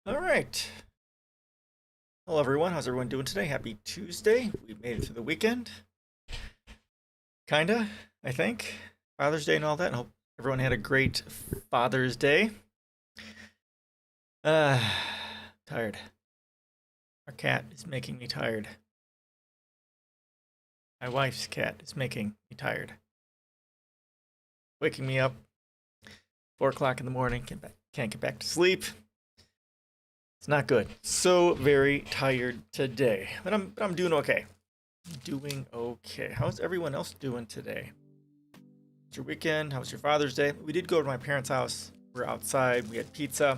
All right. Hello, everyone. How's everyone doing today? Happy Tuesday. We made it through the weekend. Kinda, I think. Father's Day and all that. And hope everyone had a great Father's Day. Uh, tired. Our cat is making me tired. My wife's cat is making me tired. Waking me up 4 o'clock in the morning. Can't get back to sleep. It's not good. So very tired today. But I'm doing okay. Doing okay. How's everyone else doing today? How's your weekend? How was your Father's Day? We did go to my parents' house. We're outside. We had pizza.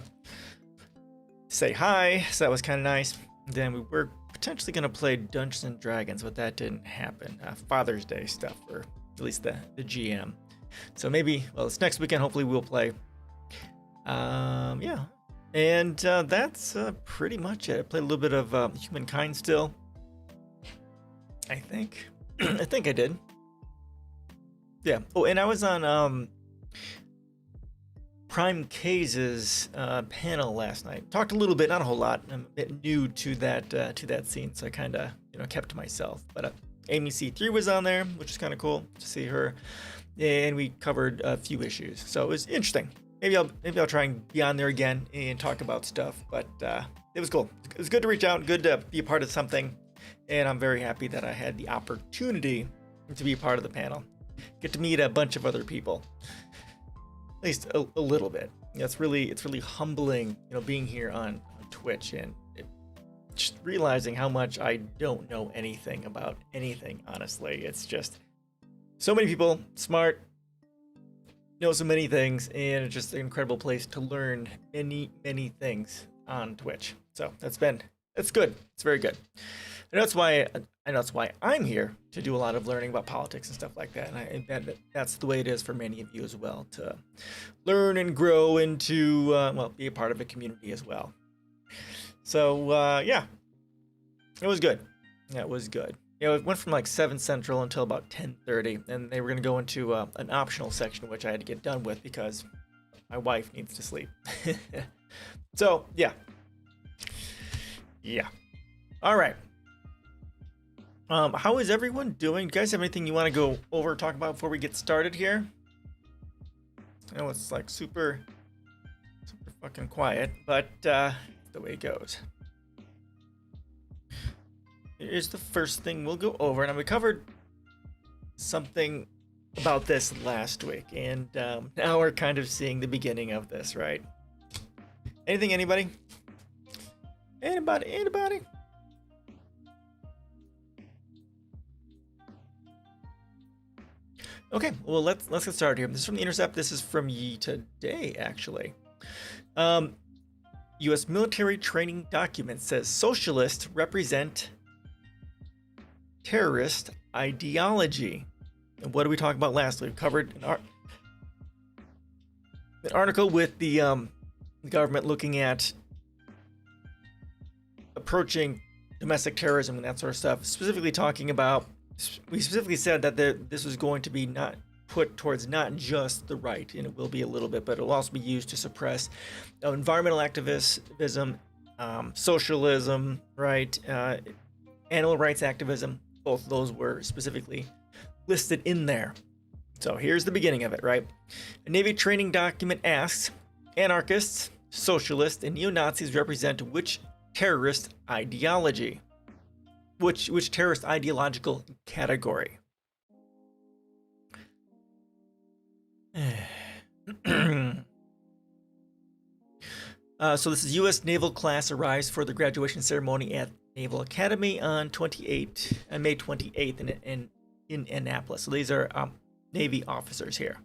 Say hi. So that was kind of nice. Then we were potentially going to play Dungeons and Dragons, but that didn't happen. Father's Day stuff, or at least the GM. So maybe, well, it's next weekend. Hopefully we'll play. Yeah. And that's pretty much it. I played a little bit of Humankind still. I think. I think I did. Yeah. Oh, and I was on Prime K's panel last night. Talked a little bit, not a whole lot. I'm a bit new to that scene, so I kind of kept to myself. But Amy C3 was on there, which is kind of cool to see her, and we covered a few issues, so it was interesting. Maybe I'll try and be on there again and talk about stuff. But it was cool. It was good to reach out, good to be a part of something, and I'm very happy that I had the opportunity to be a part of the panel. Get to meet a bunch of other people, at least a little bit. It's really humbling, being here on Twitch and just realizing how much I don't know anything about anything. Honestly, it's just so many people smart. Know so many things, and it's just an incredible place to learn many things on Twitch. So it's good. It's very good. And that's why I'm here, to do a lot of learning about politics and stuff like that. And I bet that's the way it is for many of you as well, to learn and grow into be a part of a community as well. So yeah, it was good. Yeah, it was good. It went from like 7 Central until about 10:30, and they were going to go into an optional section, which I had to get done with because my wife needs to sleep. So, yeah. Yeah. All right. How is everyone doing? Do you guys have anything you want to go over or talk about before we get started here? I know it's like super fucking quiet, but the way it goes. Here's the first thing we'll go over, and we covered something about this last week, and now we're kind of seeing the beginning of this, right? Anybody? Okay, well let's get started here. This is from The Intercept. This is from today, actually. U.S. military training document says socialists represent terrorist ideology. And what did we talk about last week? We covered an article with the government looking at approaching domestic terrorism and that sort of stuff. Specifically talking about, we specifically said that this was going to be not put towards not just the right, and it will be a little bit, but it will also be used to suppress environmental activism, socialism, right, animal rights activism. Both of those were specifically listed in there. So here's the beginning of it, right? A Navy training document asks, anarchists, socialists, and neo-Nazis represent which terrorist ideology? Which terrorist ideological category? So this is U.S. Naval class arrives for the graduation ceremony at Naval Academy on May 28th in Annapolis. So these are Navy officers here.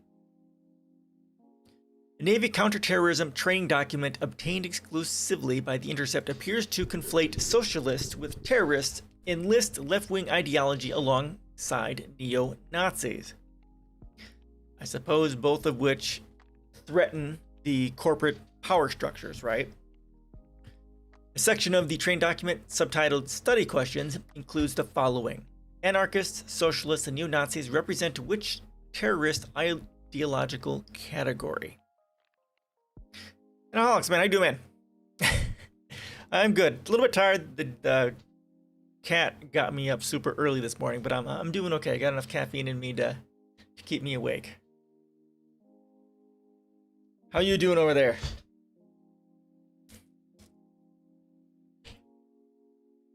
The Navy counterterrorism training document obtained exclusively by The Intercept appears to conflate socialists with terrorists and list left-wing ideology alongside neo-Nazis. I suppose both of which threaten the corporate power structures, right? A section of the training document subtitled Study Questions includes the following. Anarchists, socialists, and neo-Nazis represent which terrorist ideological category? And Alex, man, how you doing, man? I'm good. A little bit tired. The cat got me up super early this morning, but I'm doing okay. I got enough caffeine in me to keep me awake. How you doing over there?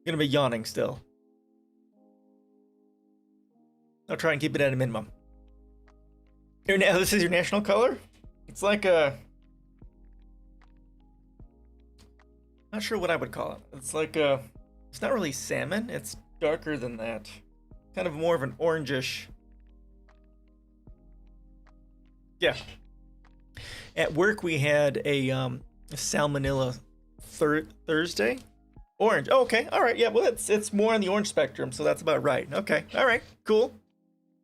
Gonna be yawning still. I'll try and keep it at a minimum. This is your national color? It's like a... Not sure what I would call it. It's like a... It's not really salmon. It's darker than that. Kind of more of an orangish... Yeah. At work we had a Salmonella Thursday. Orange. Oh, okay. All right. Yeah. Well, it's more on the orange spectrum, so that's about right. Okay. All right. Cool.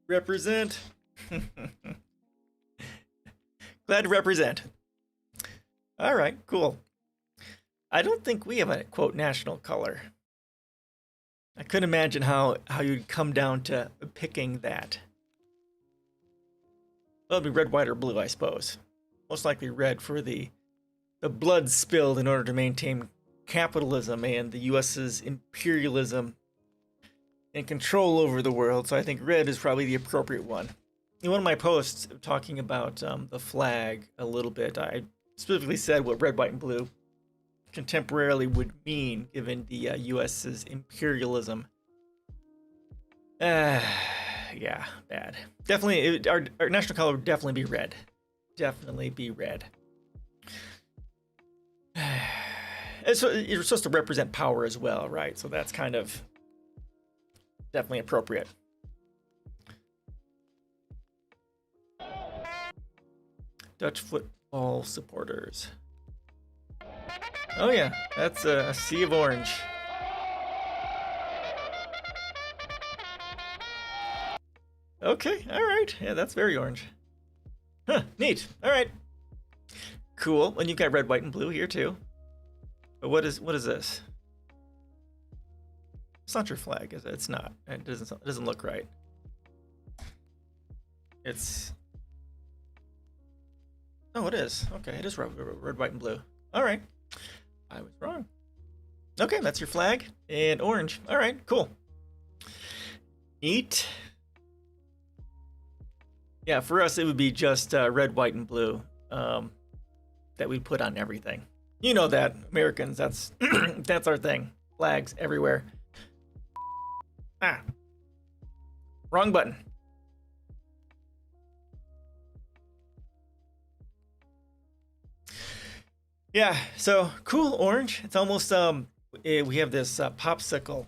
Represent. Glad to represent. All right. Cool. I don't think we have a quote national color. I couldn't imagine how you'd come down to picking that. Well, it'd be red, white, or blue, I suppose. Most likely red for the blood spilled in order to maintain capitalism and the US's imperialism and control over the world. So I think red is probably the appropriate one. In one of my posts talking about the flag a little bit, I specifically said what red, white, and blue contemporarily would mean given the US's imperialism. Yeah, bad. Definitely, our national color would definitely be red. Definitely be red. So you're supposed to represent power as well, right? So that's kind of definitely appropriate. Dutch football supporters. Oh yeah, that's a sea of orange. Okay, all right. Yeah, that's very orange. Huh, neat. All right. Cool. And you've got red, white, and blue here too. But what is this? It's not your flag, is it? It's not. It doesn't look right. It's... Oh, it is. Okay, it is red, white, and blue. All right. I was wrong. Okay, that's your flag. And orange. All right, cool. Neat. Yeah, for us, it would be just red, white, and blue that we put on everything. You know that, Americans, that's that's our thing. Flags everywhere. Ah. Wrong button. Yeah, so cool orange. It's almost, we have this popsicle.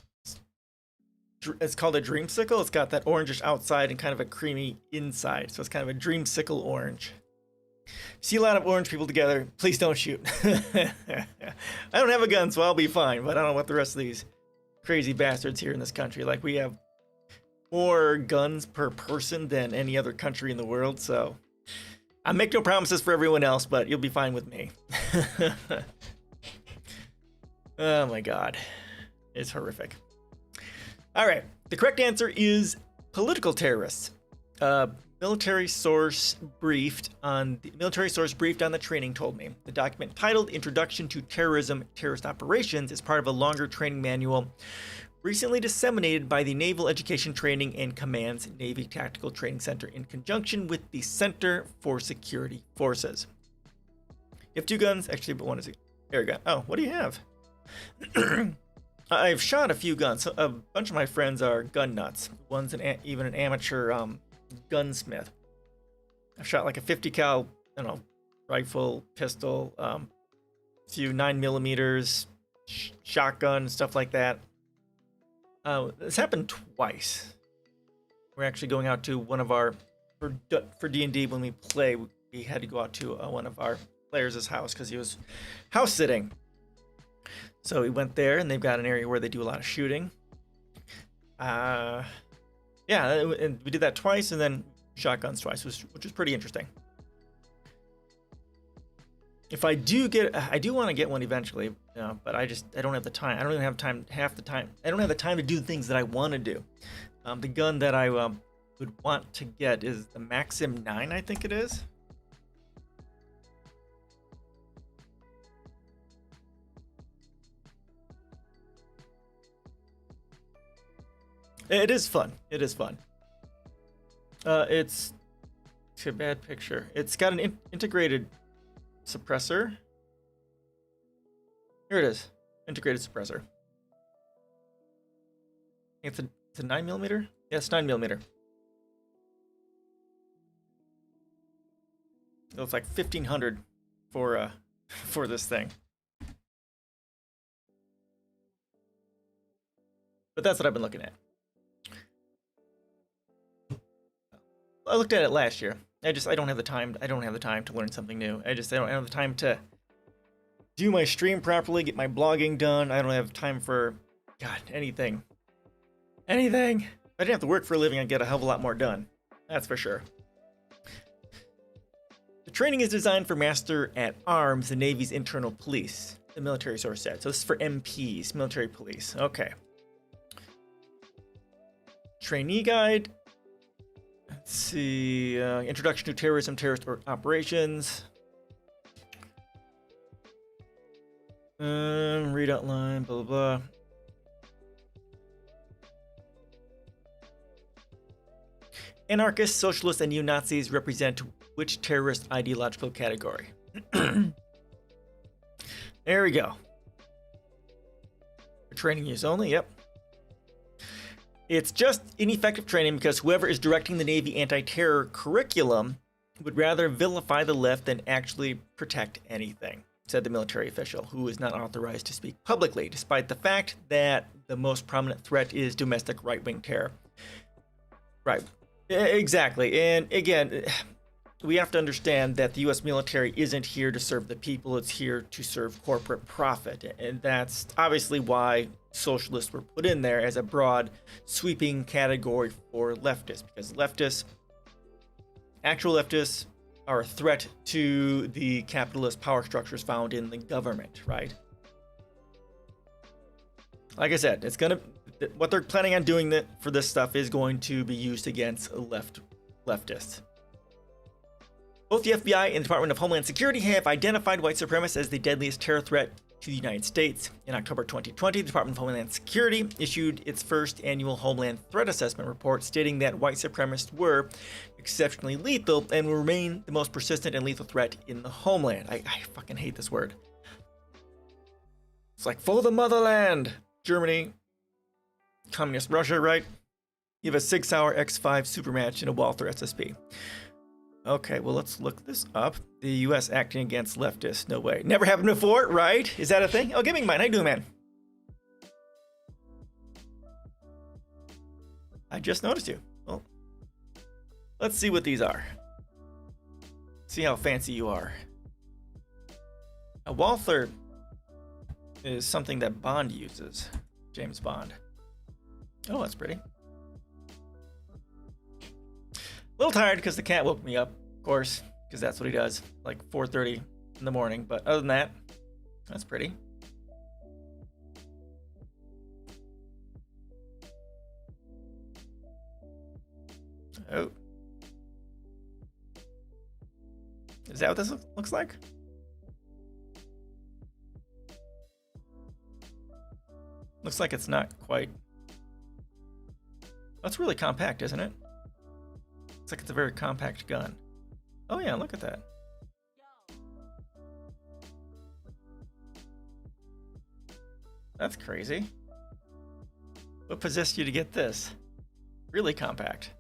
It's called a dreamsicle. It's got that orangish outside and kind of a creamy inside. So it's kind of a dreamsicle orange. See a lot of orange people together. Please don't shoot. I don't have a gun, so I'll be fine. But I don't know what the rest of these crazy bastards here in this country. Like, we have more guns per person than any other country in the world. So I make no promises for everyone else, but you'll be fine with me. Oh my God. It's horrific. All right. The correct answer is political terrorists. Military source briefed on the training told me. The document titled Introduction to Terrorism, Terrorist Operations is part of a longer training manual recently disseminated by the Naval Education Training and Command's Navy Tactical Training Center in conjunction with the Center for Security Forces. You have two guns, actually, but one is an air gun. Oh, what do you have? I've shot a few guns. A bunch of my friends are gun nuts. One's even an amateur gunsmith. I've shot like a 50 cal, rifle, pistol, a few 9mm, shotgun, stuff like that. This happened twice. We're actually going out to one of our, for D&D when we play, we had to go out to one of our players' house because he was house sitting. So we went there, and they've got an area where they do a lot of shooting. Yeah, and we did that twice, and then shotguns twice, which was pretty interesting. If I do want to get one eventually, but I don't have the time. I don't even have time, half the time. I don't have the time to do the things that I want to do. The gun that I would want to get is the Maxim 9, I think it is. It is fun. It is fun. It's a bad picture. It's got an integrated suppressor. Here it is. Integrated suppressor. It's a 9mm? Yeah, it's 9mm. So it's like 1,500 for this thing. But that's what I've been looking at. I looked at it last year. I don't have the time. I don't have the time to learn something new. I don't have the time to do my stream properly, get my blogging done. I don't have time for, God, anything. Anything. If I didn't have to work for a living, I'd get a hell of a lot more done. That's for sure. The training is designed for Master at Arms, the Navy's internal police, the military source said. So this is for MPs, military police. Okay. Trainee guide. Let's see. Introduction to terrorism, terrorist operations. Read outline, blah, blah, blah. Anarchists, socialists, and neo-Nazis represent which terrorist ideological category? There we go. For training use only, yep. It's just ineffective training because whoever is directing the Navy anti-terror curriculum would rather vilify the left than actually protect anything, said the military official, who is not authorized to speak publicly, despite the fact that the most prominent threat is domestic right-wing terror. Right. Exactly. And again, we have to understand that the U.S. military isn't here to serve the people. It's here to serve corporate profit. And that's obviously why socialists were put in there as a broad, sweeping category for leftists, because actual leftists, are a threat to the capitalist power structures found in the government, right? Like I said, what they're planning on doing for this stuff is going to be used against leftists. Both the FBI and the Department of Homeland Security have identified white supremacists as the deadliest terror threat to the United States. In October 2020, the Department of Homeland Security issued its first annual Homeland Threat Assessment report, stating that white supremacists were exceptionally lethal and will remain the most persistent and lethal threat in the homeland. I fucking hate this word. It's like, for the motherland! Germany, communist Russia, right? You have a 6-hour X5 supermatch in a Walther SSP. Okay, well, let's look this up. The U.S. acting against leftists. No way. Never happened before, right? Is that a thing? Oh, give me mine. How you doing, man? I just noticed you. Well, let's see what these are. See how fancy you are. A Walther is something that Bond uses. James Bond. Oh, that's pretty. A little tired because the cat woke me up, of course, because that's what he does, like 4:30 in the morning. But other than that, that's pretty. Oh. Is that what this looks like? Looks like it's not quite. That's really compact, isn't it? Looks like it's a very compact gun. Oh yeah, look at that. That's crazy. What possessed you to get this? Really compact.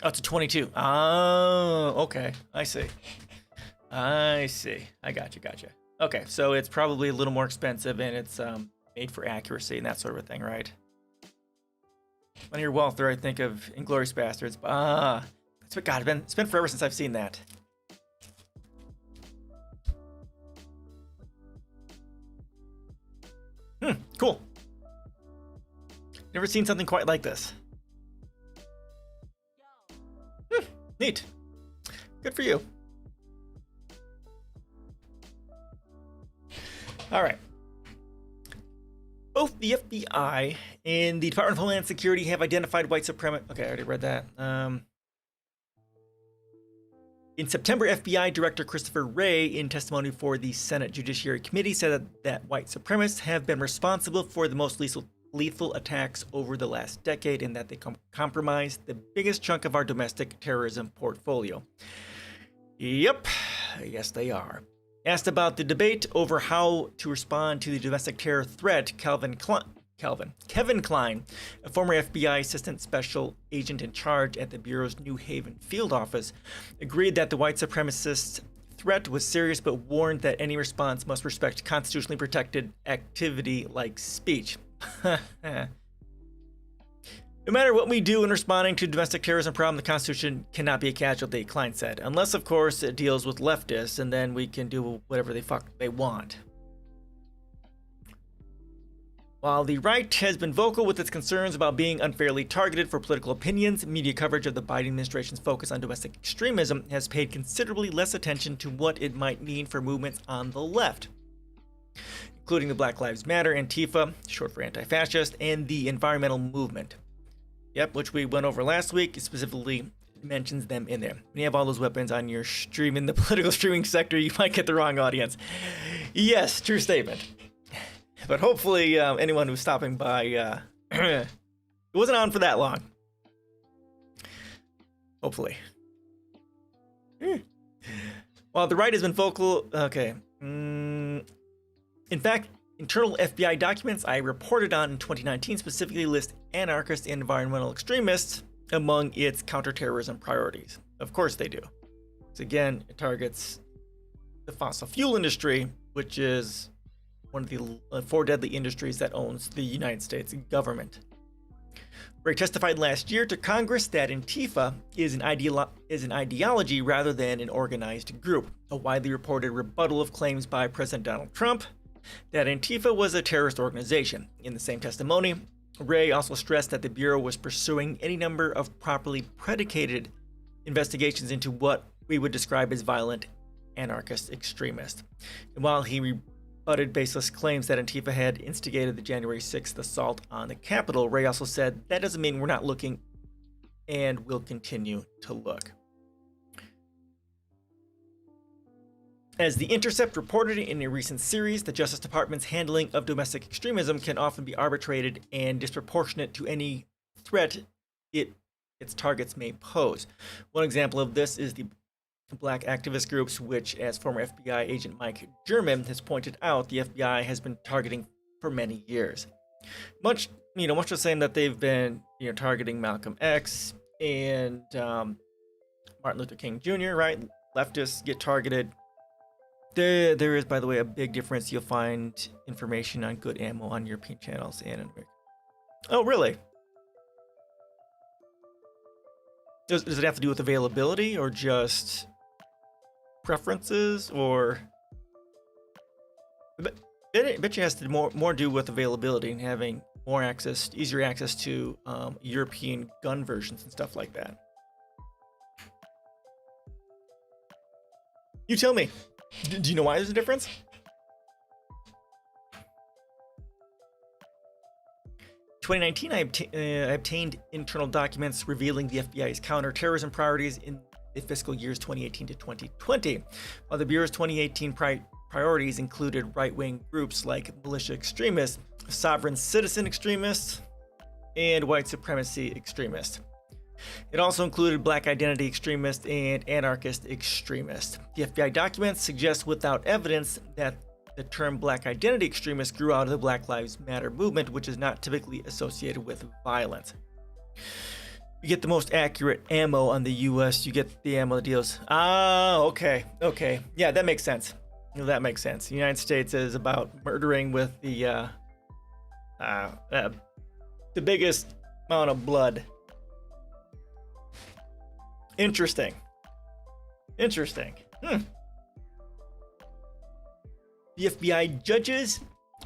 Oh, it's a 22. Oh, okay. I see. I gotcha. Okay, so it's probably a little more expensive and it's made for accuracy and that sort of a thing, right? When I hear Walther, I think of Inglourious Bastards. That's what, God, it's been forever since I've seen that. Cool. Never seen something quite like this. Neat. Good for you. All right. Both the FBI and the Department of Homeland Security have identified white supremacists. Okay, I already read that. In September, FBI Director Christopher Wray, in testimony for the Senate Judiciary Committee, said that white supremacists have been responsible for the most lethal attacks over the last decade and that they comprise the biggest chunk of our domestic terrorism portfolio. Yep, yes they are. Asked about the debate over how to respond to the domestic terror threat, Kevin Kline, a former FBI assistant special agent in charge at the Bureau's New Haven field office, agreed that the white supremacist threat was serious but warned that any response must respect constitutionally protected activity like speech. No matter what we do in responding to domestic terrorism problem, the Constitution cannot be a casualty, Klein said. Unless, of course, it deals with leftists, and then we can do whatever they want. While the right has been vocal with its concerns about being unfairly targeted for political opinions, media coverage of the Biden administration's focus on domestic extremism has paid considerably less attention to what it might mean for movements on the left, including the Black Lives Matter, Antifa, short for anti-fascist, and the environmental movement. Yep, which we went over last week. It specifically mentions them in there. When you have all those weapons on your stream in the political streaming sector, you might get the wrong audience. Yes, true statement. But hopefully, anyone who's stopping by, it wasn't on for that long. Hopefully. While the right has been vocal, okay. In fact, internal FBI documents I reported on in 2019 specifically list anarchist and environmental extremists among its counterterrorism priorities. Of course they do. So again, it targets the fossil fuel industry, which is one of the 4 deadly industries that owns the United States government. Ray testified last year to Congress that Antifa is an ideology rather than an organized group, a widely reported rebuttal of claims by President Donald Trump that Antifa was a terrorist organization. In the same testimony, Ray also stressed that the Bureau was pursuing any number of properly predicated investigations into what we would describe as violent anarchist extremists. And while he rebutted baseless claims that Antifa had instigated the January 6th assault on the Capitol, Ray also said that doesn't mean we're not looking and will continue to look. As The Intercept reported in a recent series, the Justice Department's handling of domestic extremism can often be arbitrated and disproportionate to any threat its targets may pose. One example of this is the Black activist groups, which, as former FBI agent Mike German has pointed out, the FBI has been targeting for many years. Much the same that they've been, targeting Malcolm X and Martin Luther King Jr., right? Leftists get targeted. There is, by the way, a big difference. You'll find information on good ammo on European channels and in America. Oh, really? Does it have to do with availability or just preferences, or? I bet you it has to more do with availability and having easier access to European gun versions and stuff like that. You tell me. Do you know why there's a difference? In 2019, I obtained internal documents revealing the FBI's counterterrorism priorities in the fiscal years 2018 to 2020. While the Bureau's 2018 priorities included right-wing groups like militia extremists, sovereign citizen extremists, and white supremacy extremists. It also included Black identity extremists and anarchist extremists. The FBI documents suggest without evidence that the term Black identity extremist grew out of the Black Lives Matter movement, which is not typically associated with violence. You get the most accurate ammo on the US, you get the ammo that deals. Okay. Yeah, that makes sense. That makes sense. The United States is about murdering with the biggest amount of blood. Interesting. The FBI judges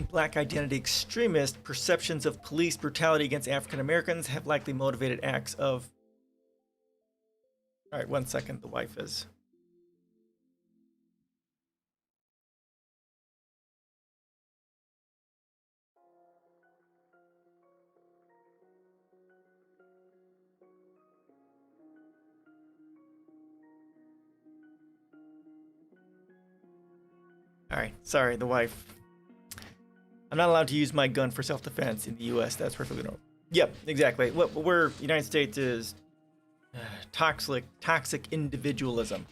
Black identity extremist perceptions of police brutality against African Americans have likely motivated acts of. All right, 1 second. The wife is. All right, sorry, the wife. I'm not allowed to use my gun for self-defense in the U.S. That's perfectly normal. Yep, exactly. What we're United States is toxic individualism.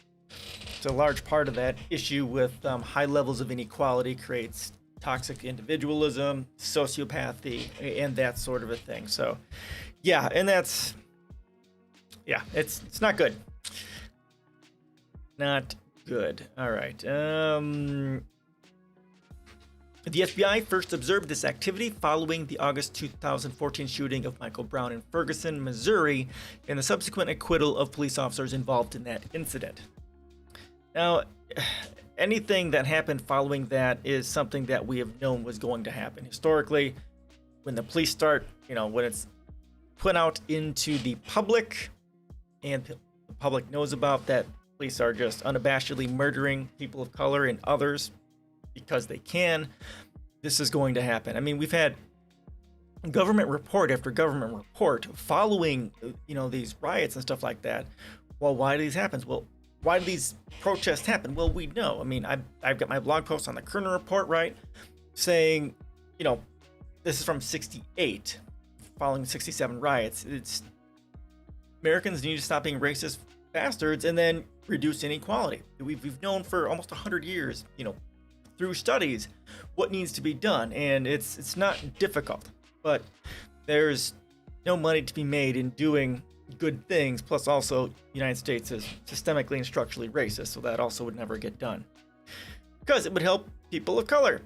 So a large part of that issue with high levels of inequality creates toxic individualism, sociopathy, and that sort of a thing. So, yeah, and that's it's not good. Not good. All right. The FBI first observed this activity following the August 2014 shooting of Michael Brown in Ferguson, Missouri, and the subsequent acquittal of police officers involved in that incident. Now, anything that happened following that is something that we have known was going to happen. Historically, when the police start, when it's put out into the public and the public knows about that, police are just unabashedly murdering people of color and others because they can, this is going to happen. I mean, we've had government report after government report following, these riots and stuff like that. Well, why do these happen? Well, why do these protests happen? Well, we know. I mean, I've got my blog post on the Kerner Report, right, saying, this is from 68, following 67 riots. It's Americans need to stop being racist bastards and then reduce inequality. We've known for almost 100 years, through studies, what needs to be done, and it's not difficult, but there's no money to be made in doing good things. Plus, also, the United States is systemically and structurally racist, so that also would never get done because it would help people of color.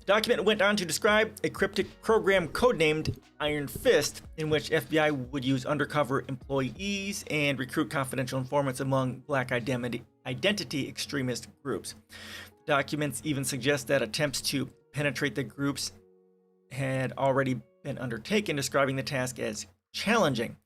The document went on to describe a cryptic program codenamed Iron Fist, in which FBI would use undercover employees and recruit confidential informants among Black identity extremist groups. The documents even suggest that attempts to penetrate the groups had already been undertaken, describing the task as challenging.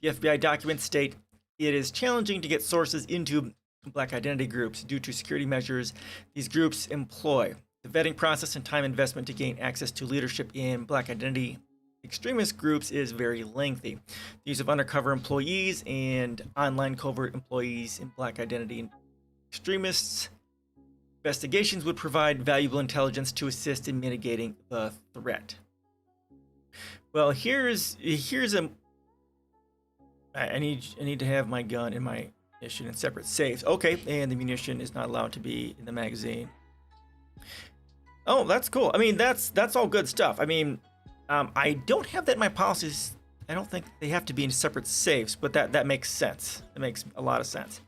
The FBI documents state it is challenging to get sources into Black identity groups due to security measures these groups employ. The vetting process and time investment to gain access to leadership in Black identity extremist groups is very lengthy. The use of undercover employees and online covert employees in Black identity extremists investigations would provide valuable intelligence to assist in mitigating the threat. Well, here's a. I need to have my gun and my munition in separate safes. Okay, and the munition is not allowed to be in the magazine. Oh, that's cool. I mean, that's all good stuff. I mean, I don't have that in my policies. I don't think they have to be in separate safes, but that makes sense. It makes a lot of sense.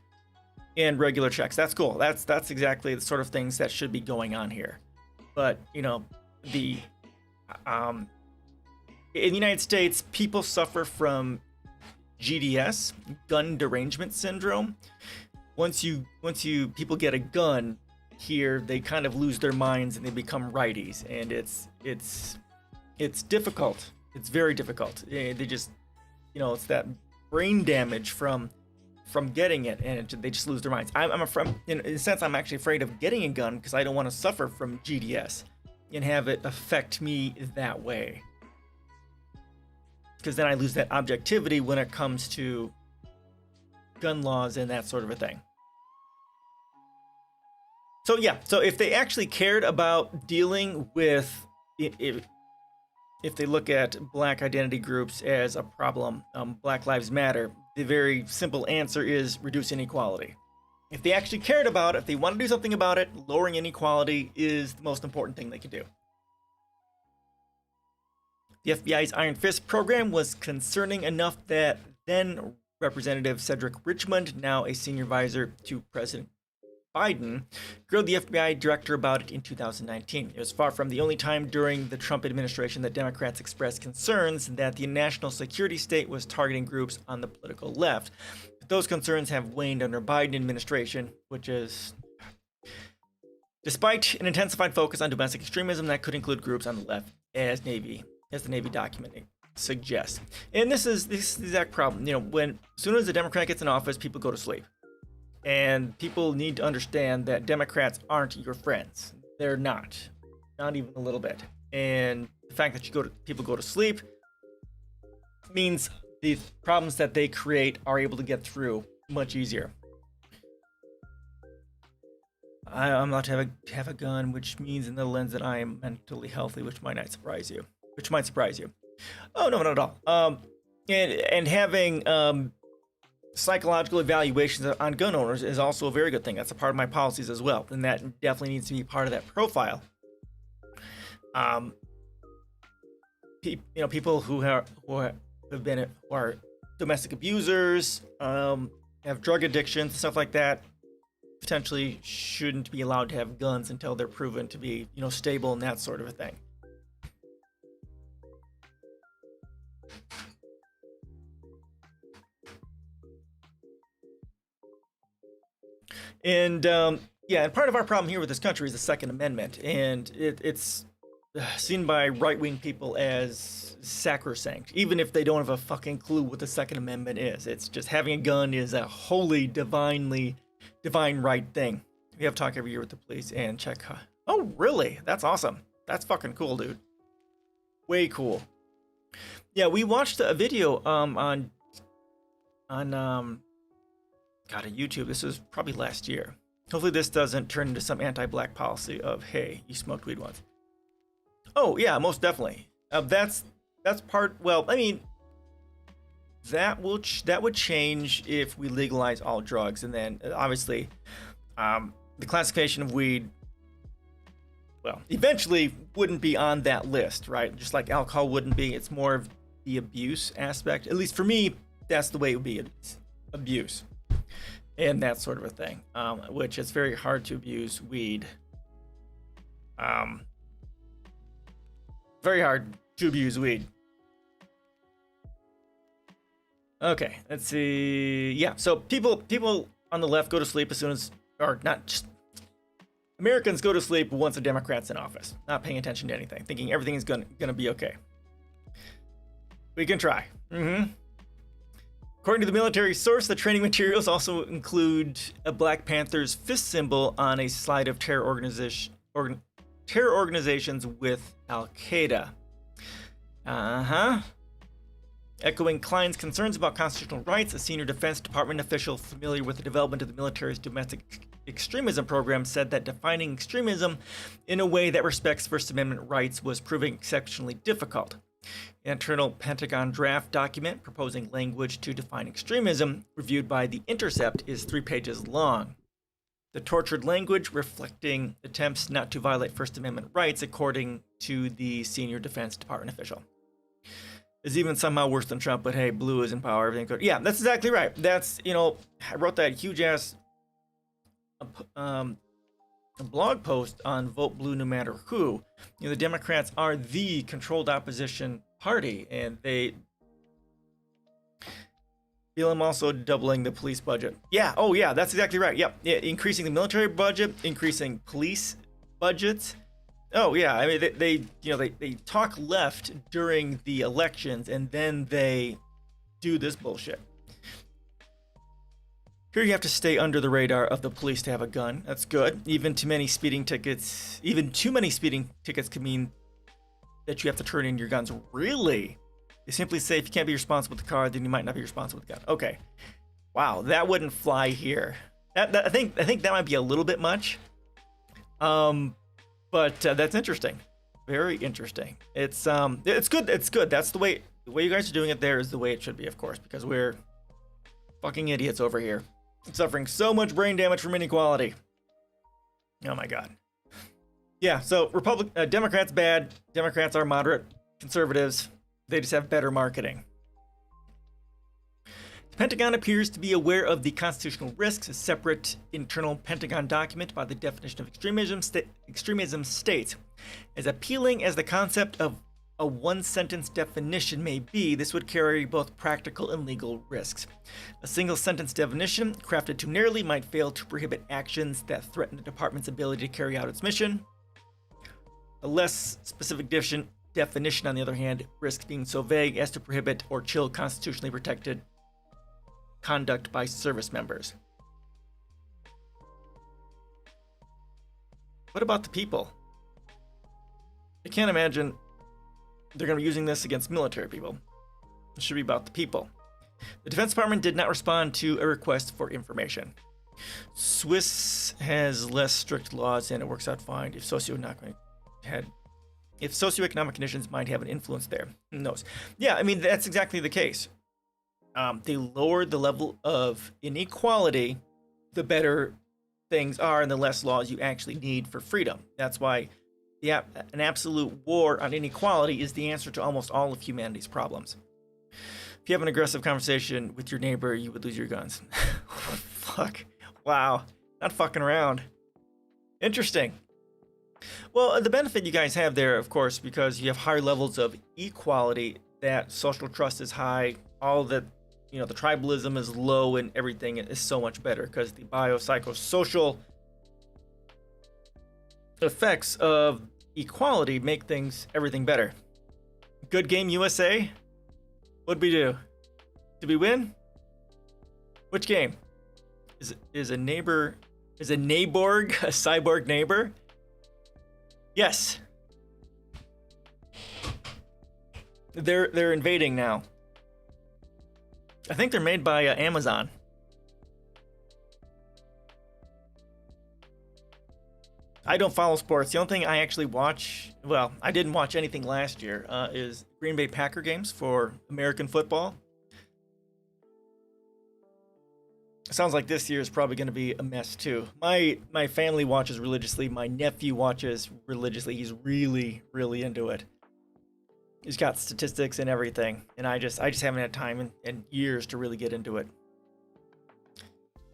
And regular checks. That's cool. That's exactly the sort of things that should be going on here. But the in the United States, people suffer from GDS, gun derangement syndrome. Once people get a gun here, they kind of lose their minds and they become righties, and it's difficult. It's very difficult. They just, it's that brain damage from getting it, and they just lose their minds. I'm afraid, in a sense, I'm actually afraid of getting a gun because I don't want to suffer from GDS and have it affect me that way. Because then I lose that objectivity when it comes to gun laws and that sort of a thing. So yeah, so if they actually cared about dealing with, if they look at Black identity groups as a problem, Black Lives Matter, the very simple answer is reduce inequality. If they actually cared about it, if they want to do something about it, lowering inequality is the most important thing they could do. The FBI's Iron Fist program was concerning enough that then Representative Cedric Richmond, now a senior advisor to President Biden, grilled the FBI director about it in 2019. It was far from the only time during the Trump administration that Democrats expressed concerns that the national security state was targeting groups on the political left. But those concerns have waned under Biden administration, which is, despite an intensified focus on domestic extremism that could include groups on the left, as the Navy document suggests. And this is the exact problem. When as soon as a Democrat gets in office, people go to sleep. And people need to understand that Democrats aren't your friends. They're not even a little bit. And the fact that people go to sleep means the problems that they create are able to get through much easier. I'm allowed to have a gun, which means in the lens that I am mentally healthy, which might not surprise you. Which might surprise you. Oh no, not at all. And having psychological evaluations on gun owners is also a very good thing. That's a part of my policies as well, and that definitely needs to be part of that profile. People who are domestic abusers, have drug addictions, stuff like that, potentially shouldn't be allowed to have guns until they're proven to be, stable and that sort of a thing. And and part of our problem here with this country is the Second Amendment, and it's seen by right-wing people as sacrosanct, even if they don't have a fucking clue what the Second Amendment is. It's just having a gun is a holy, divine right thing. We have talk every year with the police and check. Oh, really? That's awesome. That's fucking cool, dude. Way cool. Yeah, we watched a video on YouTube. This was probably last year. Hopefully this doesn't turn into some anti-black policy of, hey, you smoked weed once. Oh yeah, most definitely. That's part. Well, I mean, that would change if we legalize all drugs, and then obviously, the classification of weed, well, eventually wouldn't be on that list, right? Just like alcohol wouldn't be. It's more of the abuse aspect. At least for me, that's the way it would be. It's abuse and that sort of a thing, which it's very hard to abuse weed. Very hard to abuse weed. Okay, let's see. Yeah, so people on the left go to sleep as soon as, or not just, Americans go to sleep once a Democrat's in office, not paying attention to anything, thinking everything is gonna be okay. We can try. According to the military source, the training materials also include a Black Panther's fist symbol on a slide of terror organizations with Al-Qaeda. Echoing Klein's concerns about constitutional rights, a senior Defense Department official familiar with the development of the military's domestic extremism program said that defining extremism in a way that respects First Amendment rights was proving exceptionally difficult. An internal Pentagon draft document proposing language to define extremism, reviewed by The Intercept, is 3 pages long. The tortured language reflecting attempts not to violate First Amendment rights, according to the senior Defense Department official. Is even somehow worse than Trump, but hey, blue is in power, everything good. Yeah, that's exactly right. That's, I wrote that huge ass blog post on Vote Blue No Matter Who. The Democrats are the controlled opposition party, and they feel I'm also doubling the police budget. Yeah, oh yeah, that's exactly right. Yep, yeah, increasing the military budget, increasing police budgets. Oh yeah, I mean they talk left during the elections, and then they do this bullshit. Here you have to stay under the radar of the police to have a gun. That's good. Even too many speeding tickets could mean that you have to turn in your guns. Really? They simply say if you can't be responsible with the car, then you might not be responsible with the gun. Okay. Wow, that wouldn't fly here. I think that might be a little bit much. But that's interesting. Very interesting. It's good. It's good. That's the way you guys are doing it there is the way it should be, of course, because we're fucking idiots over here. Suffering so much brain damage from inequality. Oh my god. Yeah, so Democrats bad. Democrats are moderate. Conservatives, they just have better marketing. The Pentagon appears to be aware of the constitutional risks. A separate internal Pentagon document by the definition of extremism states, as appealing as the concept of a one-sentence definition may be, this would carry both practical and legal risks. A single-sentence definition, crafted too narrowly, might fail to prohibit actions that threaten the department's ability to carry out its mission. A less specific definition, on the other hand, risks being so vague as to prohibit or chill constitutionally protected conduct by service members. What about the people? I can't imagine they're going to be using this against military people. It should be about the people. The Defense Department did not respond to a request for information. Swiss has less strict laws and it works out fine if socioeconomic conditions might have an influence there. Who knows? Yeah, I mean, that's exactly the case. They lowered the level of inequality, the better things are and the less laws you actually need for freedom. That's why an absolute war on inequality is the answer to almost all of humanity's problems. If you have an aggressive conversation with your neighbor, you would lose your guns. Fuck. Wow. Not fucking around. Interesting. Well, the benefit you guys have there, of course, because you have higher levels of equality, that social trust is high, all that, the tribalism is low, and everything is so much better because the biopsychosocial effects of equality make everything better. Good game, USA. What'd we do? Did we win? Which game? Is a Naborg a cyborg neighbor? Yes. They're invading now. I think they're made by Amazon. I don't follow sports. The only thing I actually watch, well, I didn't watch anything last year, is Green Bay Packer games for American football. Sounds like this year is probably going to be a mess too. My family watches religiously. My nephew watches religiously. He's really, really into it. He's got statistics and everything, and I just haven't had time in years to really get into it.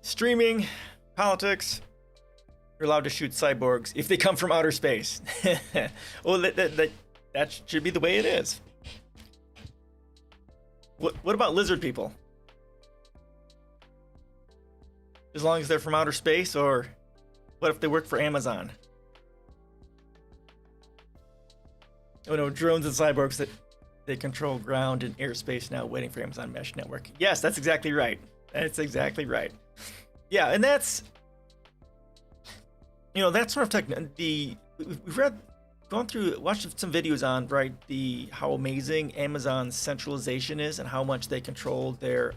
Streaming, politics. You're allowed to shoot cyborgs if they come from outer space. Well, that should be the way it is. What about lizard people? As long as they're from outer space, or what if they work for Amazon? Oh no, drones and cyborgs that they control ground and airspace now, waiting for Amazon Mesh Network. Yes, that's exactly right. That's exactly right. Yeah, and that's that sort of we've watched some videos on how amazing Amazon's centralization is and how much they control their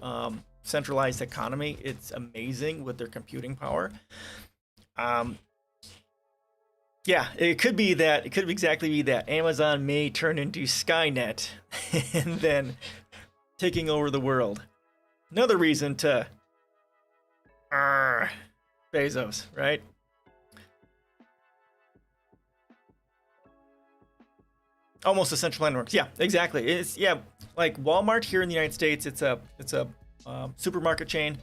centralized economy. It's amazing with their computing power. Yeah, it could exactly be that Amazon may turn into Skynet and then taking over the world. Another reason to Bezos, right? Almost a central network. Yeah, exactly. It's like Walmart here in the United States. It's a supermarket chain,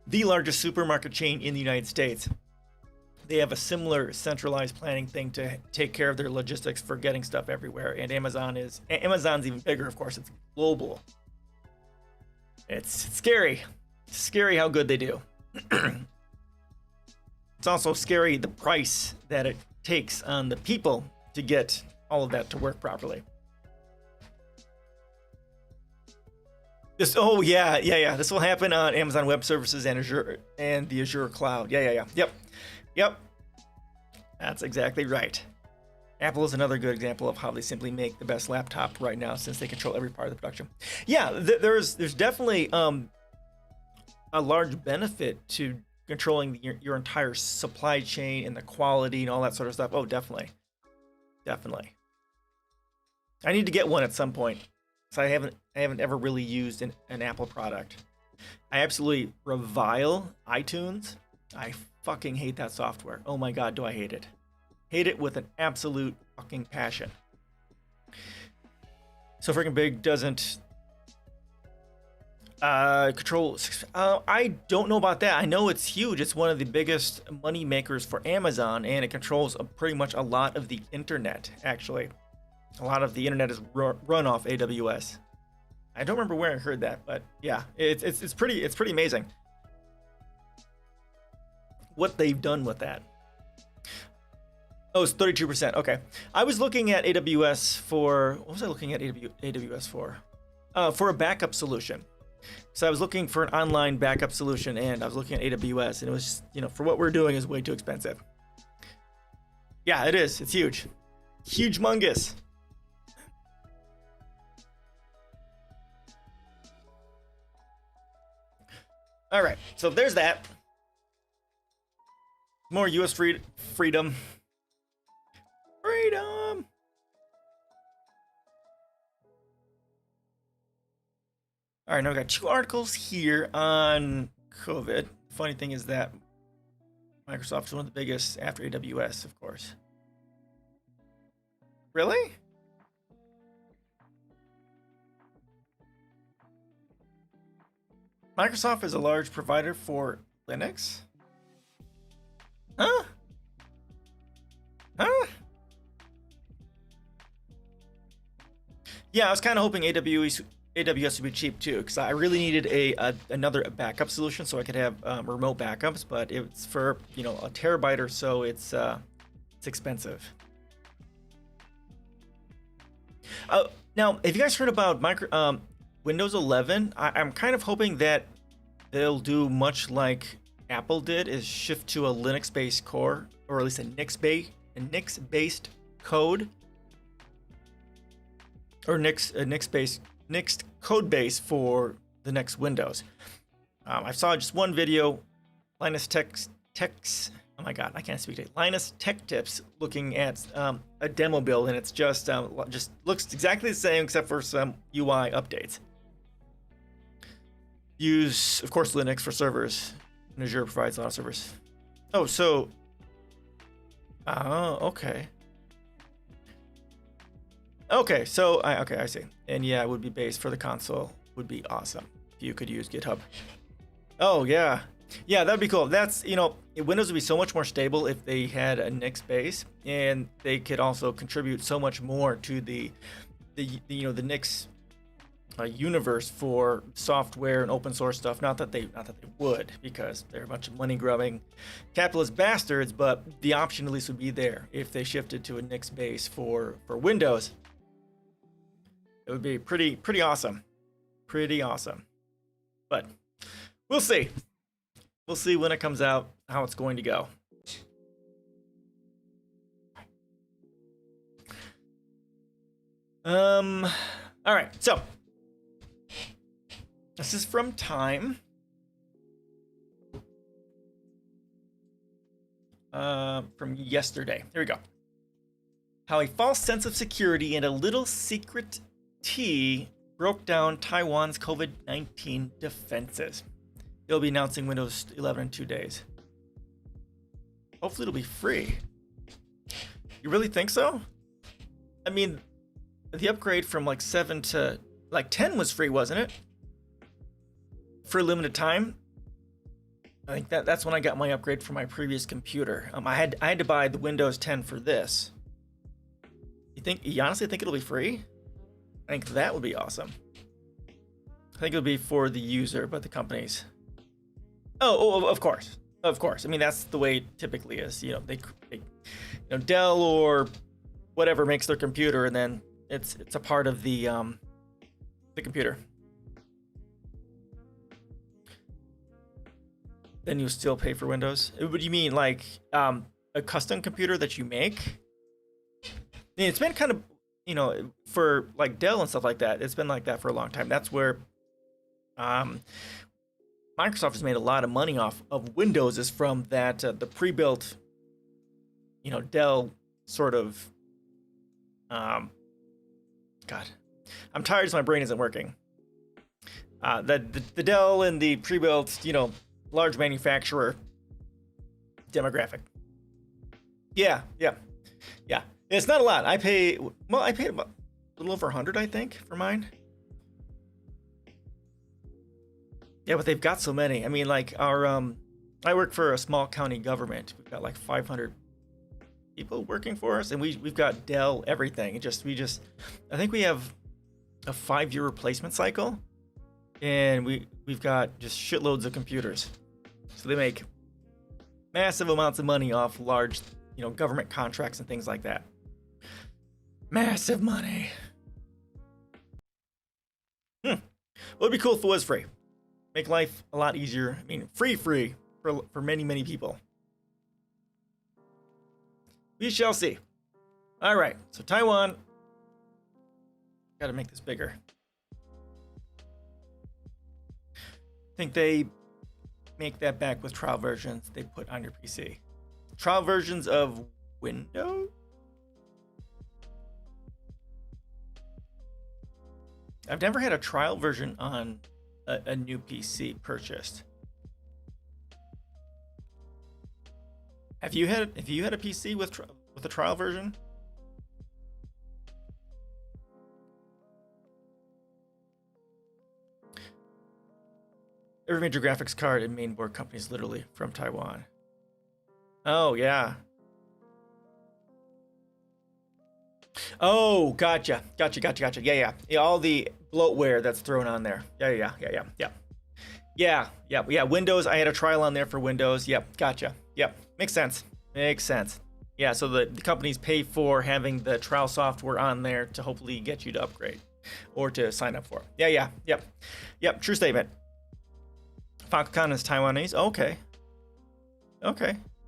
the largest supermarket chain in the United States. They have a similar centralized planning thing to take care of their logistics for getting stuff everywhere. And Amazon's even bigger, of course. It's global. It's scary. It's scary how good they do. It's also scary the price that it takes on the people to get all of that to work properly. This will happen on Amazon Web Services and Azure and the Azure Cloud. Yep. That's exactly right. Apple is another good example of how they simply make the best laptop right now, since they control every part of the production. Yeah, there's definitely a large benefit to controlling your entire supply chain and the quality and all that sort of stuff. Oh, definitely. I need to get one at some point. So I haven't ever really used an Apple product. I absolutely revile iTunes. I fucking hate that software. Oh my god, do I hate it. Hate it with an absolute fucking passion. So freaking big doesn't control. I don't know about that. I know it's huge. It's one of the biggest money makers for Amazon, and it controls pretty much a lot of the internet, actually. A lot of the internet is run off AWS. I don't remember where I heard that, but yeah, it's pretty amazing what they've done with that. Oh, it's 32%. Okay, I was looking at AWS for what was I looking at AWS for? For a backup solution. So I was looking for an online backup solution, and I was looking at AWS, and it was just, for what we're doing is way too expensive. Yeah, it is. It's huge, humongous. All right, so there's that. More U.S. freedom. Freedom. All right, now we got 2 articles here on COVID. Funny thing is that Microsoft is one of the biggest after AWS, of course. Really? Microsoft is a large provider for Linux? Huh? Huh? Yeah, I was kind of hoping AWS would be cheap too, because I really needed another backup solution so I could have remote backups. But it's for a terabyte or so. It's expensive. Now, have you guys heard about Windows 11? I'm kind of hoping that they'll do much like Apple did, is shift to a Linux-based core, or at least a Nix-based code, or Nix code base for the next Windows. I saw just one video, Linus oh my god, I can't speak today. Linus Tech Tips looking at a demo build, and it's just looks exactly the same except for some UI updates. Use, of course, Linux for servers. And Azure provides a lot of servers. Oh, so... Oh, okay. Okay, so... I see. And yeah, it would be based for the console. Would be awesome if you could use GitHub. Oh, yeah. Yeah, that'd be cool. That's, Windows would be so much more stable if they had a Nix base, and they could also contribute so much more to the Nix universe for software and open source stuff. Not that they would, because they're a bunch of money grubbing capitalist bastards, but the option at least would be there if they shifted to a Nix base for Windows. It would be pretty awesome. Pretty awesome. But we'll see. We'll see when it comes out how it's going to go. All right, so this is from Time. From yesterday. Here we go. How a false sense of security and a little secret tea broke down Taiwan's COVID-19 defenses. They'll be announcing Windows 11 in 2 days. Hopefully it'll be free. You really think so? I mean, the upgrade from like 7 to like 10 was free, wasn't it? For a limited time. I think that's when I got my upgrade for my previous computer. I had to buy the Windows 10 for this. You honestly think it'll be free? I think that would be awesome. I think it'll be for the user, but the companies. Oh, of course. Of course. I mean, that's the way it typically is. They Dell or whatever makes their computer, and then it's a part of the computer. Then you still pay for Windows. What do you mean, like a custom computer that you make? I mean, it's been kind of, for like Dell and stuff like that. It's been like that for a long time. That's where Microsoft has made a lot of money off of Windows, is from that the pre-built, Dell sort of. God, I'm tired, so my brain isn't working. The Dell and the pre-built, large manufacturer demographic. Yeah. It's not a lot. I paid about a little over 100, I think, for mine. Yeah, but they've got so many. I mean, like I work for a small county government. We've got like 500 people working for us, and we've got Dell everything. I think we have a 5-year replacement cycle, and we've got just shitloads of computers. So they make massive amounts of money off large, government contracts and things like that. Massive money. Well, it'd be cool if it was free. Make life a lot easier. I mean, free for many people. We shall see. All right, so Taiwan. Got to make this bigger. I think they make that back with trial versions they put on your PC. Trial versions of Windows? I've never had a trial version on a new PC purchased. Have you had a PC with a trial version? Every major graphics card and mainboard company is literally from Taiwan. Oh, yeah. Oh, gotcha. Yeah. All the bloatware that's thrown on there. Yeah. Windows, I had a trial on there for Windows. Yep, gotcha. Yep, makes sense. Yeah, so the companies pay for having the trial software on there to hopefully get you to upgrade or to sign up for. Yep, true statement. Foxconn is Taiwanese. Okay.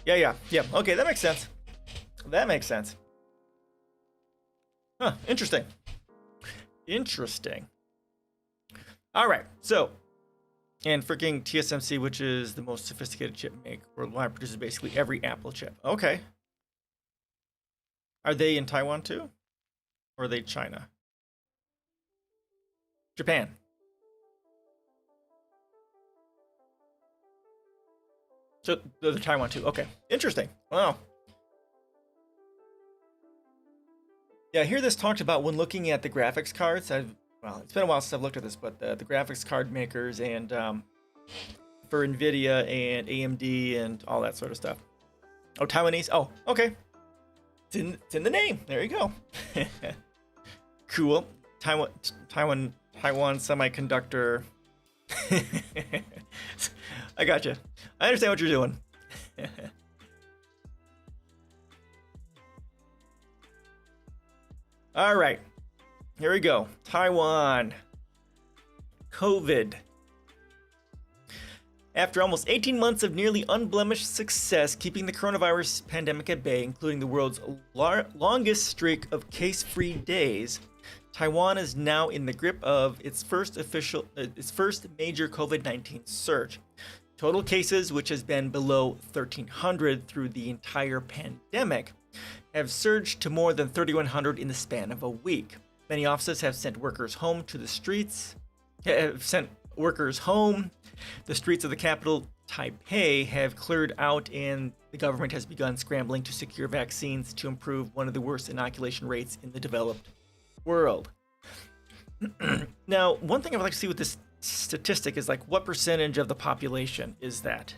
Yeah. Okay, that makes sense. Huh, interesting. All right, so, and freaking TSMC, which is the most sophisticated chip maker worldwide, produces basically every Apple chip. Okay. Are they in Taiwan too? Or are they China? Japan. So they're Taiwan too. Okay, interesting. Wow. Yeah, I hear this talked about when looking at the graphics cards. Well, it's been a while since I've looked at this, but the graphics card makers and for NVIDIA and AMD and all that sort of stuff. Oh, Taiwanese. Oh, okay. It's in the name. There you go. Cool. Taiwan Semiconductor. I gotcha. I understand what you're doing. All right, here we go. Taiwan. COVID. After almost 18 months of nearly unblemished success keeping the coronavirus pandemic at bay, including the world's longest streak of case-free days, Taiwan is now in the grip of its first major COVID-19 surge. Total cases, which has been below 1,300 through the entire pandemic, have surged to more than 3,100 in the span of a week. Many offices have sent workers home to the streets. The streets of the capital, Taipei, have cleared out, and the government has begun scrambling to secure vaccines to improve one of the worst inoculation rates in the developed world. Now, one thing I would like to see with this statistic is like, what percentage of the population is that?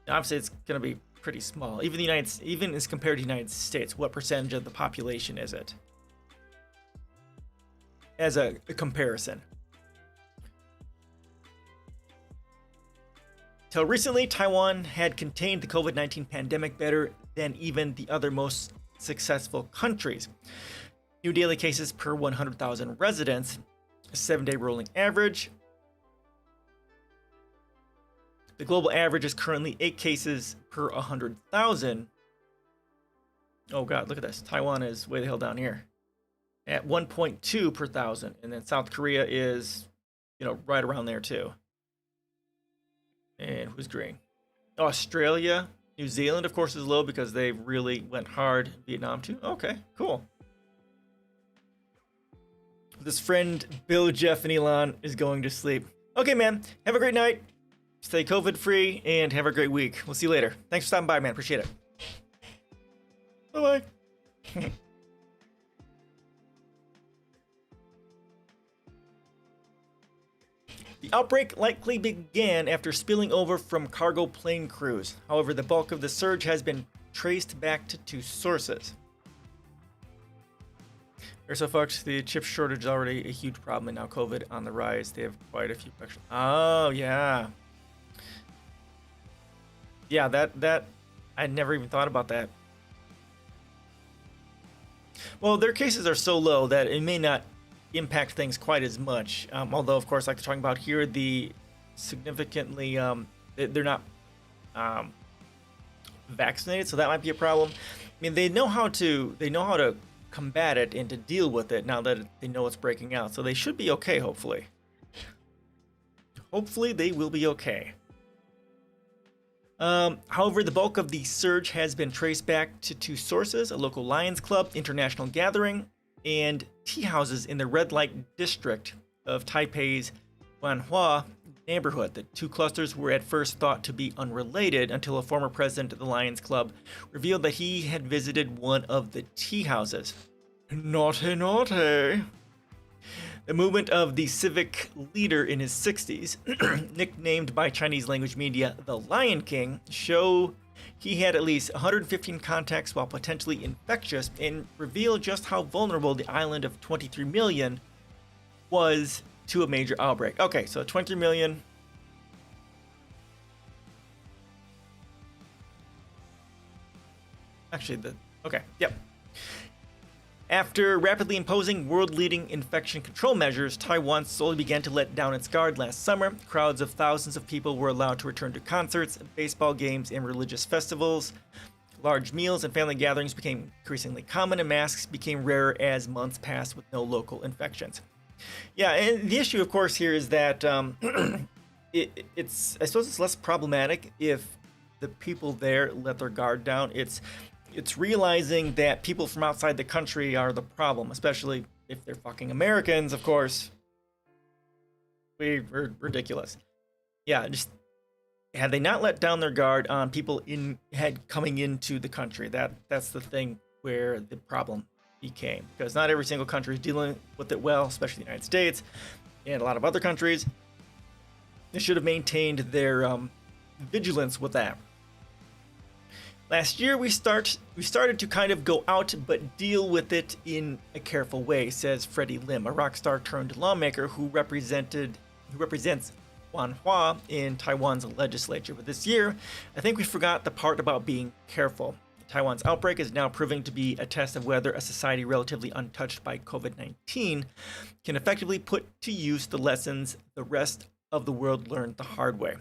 Now, obviously, it's going to be pretty small. Even as compared to the United States, what percentage of the population is it? As a comparison. Till recently, Taiwan had contained the COVID-19 pandemic better than even the other most successful countries. New daily cases per 100,000 residents, a 7-day rolling average. The global average is currently 8 cases per 100,000. Oh God, look at this. Taiwan is way the hell down here at 1.2 per 1,000. And then South Korea is, right around there too. And who's green? Australia, New Zealand, of course, is low because they really went hard. Vietnam too. Okay, cool. This friend, Bill, Jeff, and Elon is going to sleep. Okay, man. Have a great night. Stay COVID-free and have a great week. We'll see you later. Thanks for stopping by, man. Appreciate it. Bye-bye. The outbreak likely began after spilling over from cargo plane crews. However, the bulk of the surge has been traced back to 2 sources. So, folks, the chip shortage is already a huge problem, and now COVID on the rise. They have quite a few questions. Oh, yeah. Yeah, that I never even thought about that. Well, their cases are so low that it may not impact things quite as much. Although, of course, like they're talking about here, the significantly they're not vaccinated, so that might be a problem. I mean, they know how to combat it and to deal with it now that they know it's breaking out. So they should be okay, hopefully. Hopefully they will be okay. However, the bulk of the surge has been traced back to two sources: a local Lions Club, international gathering, and tea houses in the red light district of Taipei's Wanhua neighborhood. The two clusters were at first thought to be unrelated until a former president of the Lions Club revealed that he had visited one of the tea houses. Naughty, naughty. The movement of the civic leader in his 60s, nicknamed by Chinese language media the Lion King, show he had at least 115 contacts while potentially infectious, and reveal just how vulnerable the island of 23 million was to a major outbreak. Okay, so 23 million. Actually, yep. After rapidly imposing world-leading infection control measures, Taiwan slowly began to let down its guard last summer. Crowds of thousands of people were allowed to return to concerts, baseball games, and religious festivals. Large meals and family gatherings became increasingly common, and masks became rarer as months passed with no local infections. Yeah, and the issue, of course, here is that it's I suppose it's less problematic if the people there let their guard down. It's realizing that people from outside the country are the problem, especially if they're fucking Americans, of course. We're ridiculous. Yeah, just had they not let down their guard on people coming into the country, that's the thing where the problem became. Because not every single country is dealing with it well, especially the United States and a lot of other countries. They should have maintained their vigilance with that. Last year, we started to kind of go out but deal with it in a careful way, says Freddie Lim, a rock star turned lawmaker who represents Wanhua in Taiwan's legislature. But this year, I think we forgot the part about being careful. Taiwan's outbreak is now proving to be a test of whether a society relatively untouched by COVID-19 can effectively put to use the lessons the rest of the world learned the hard way.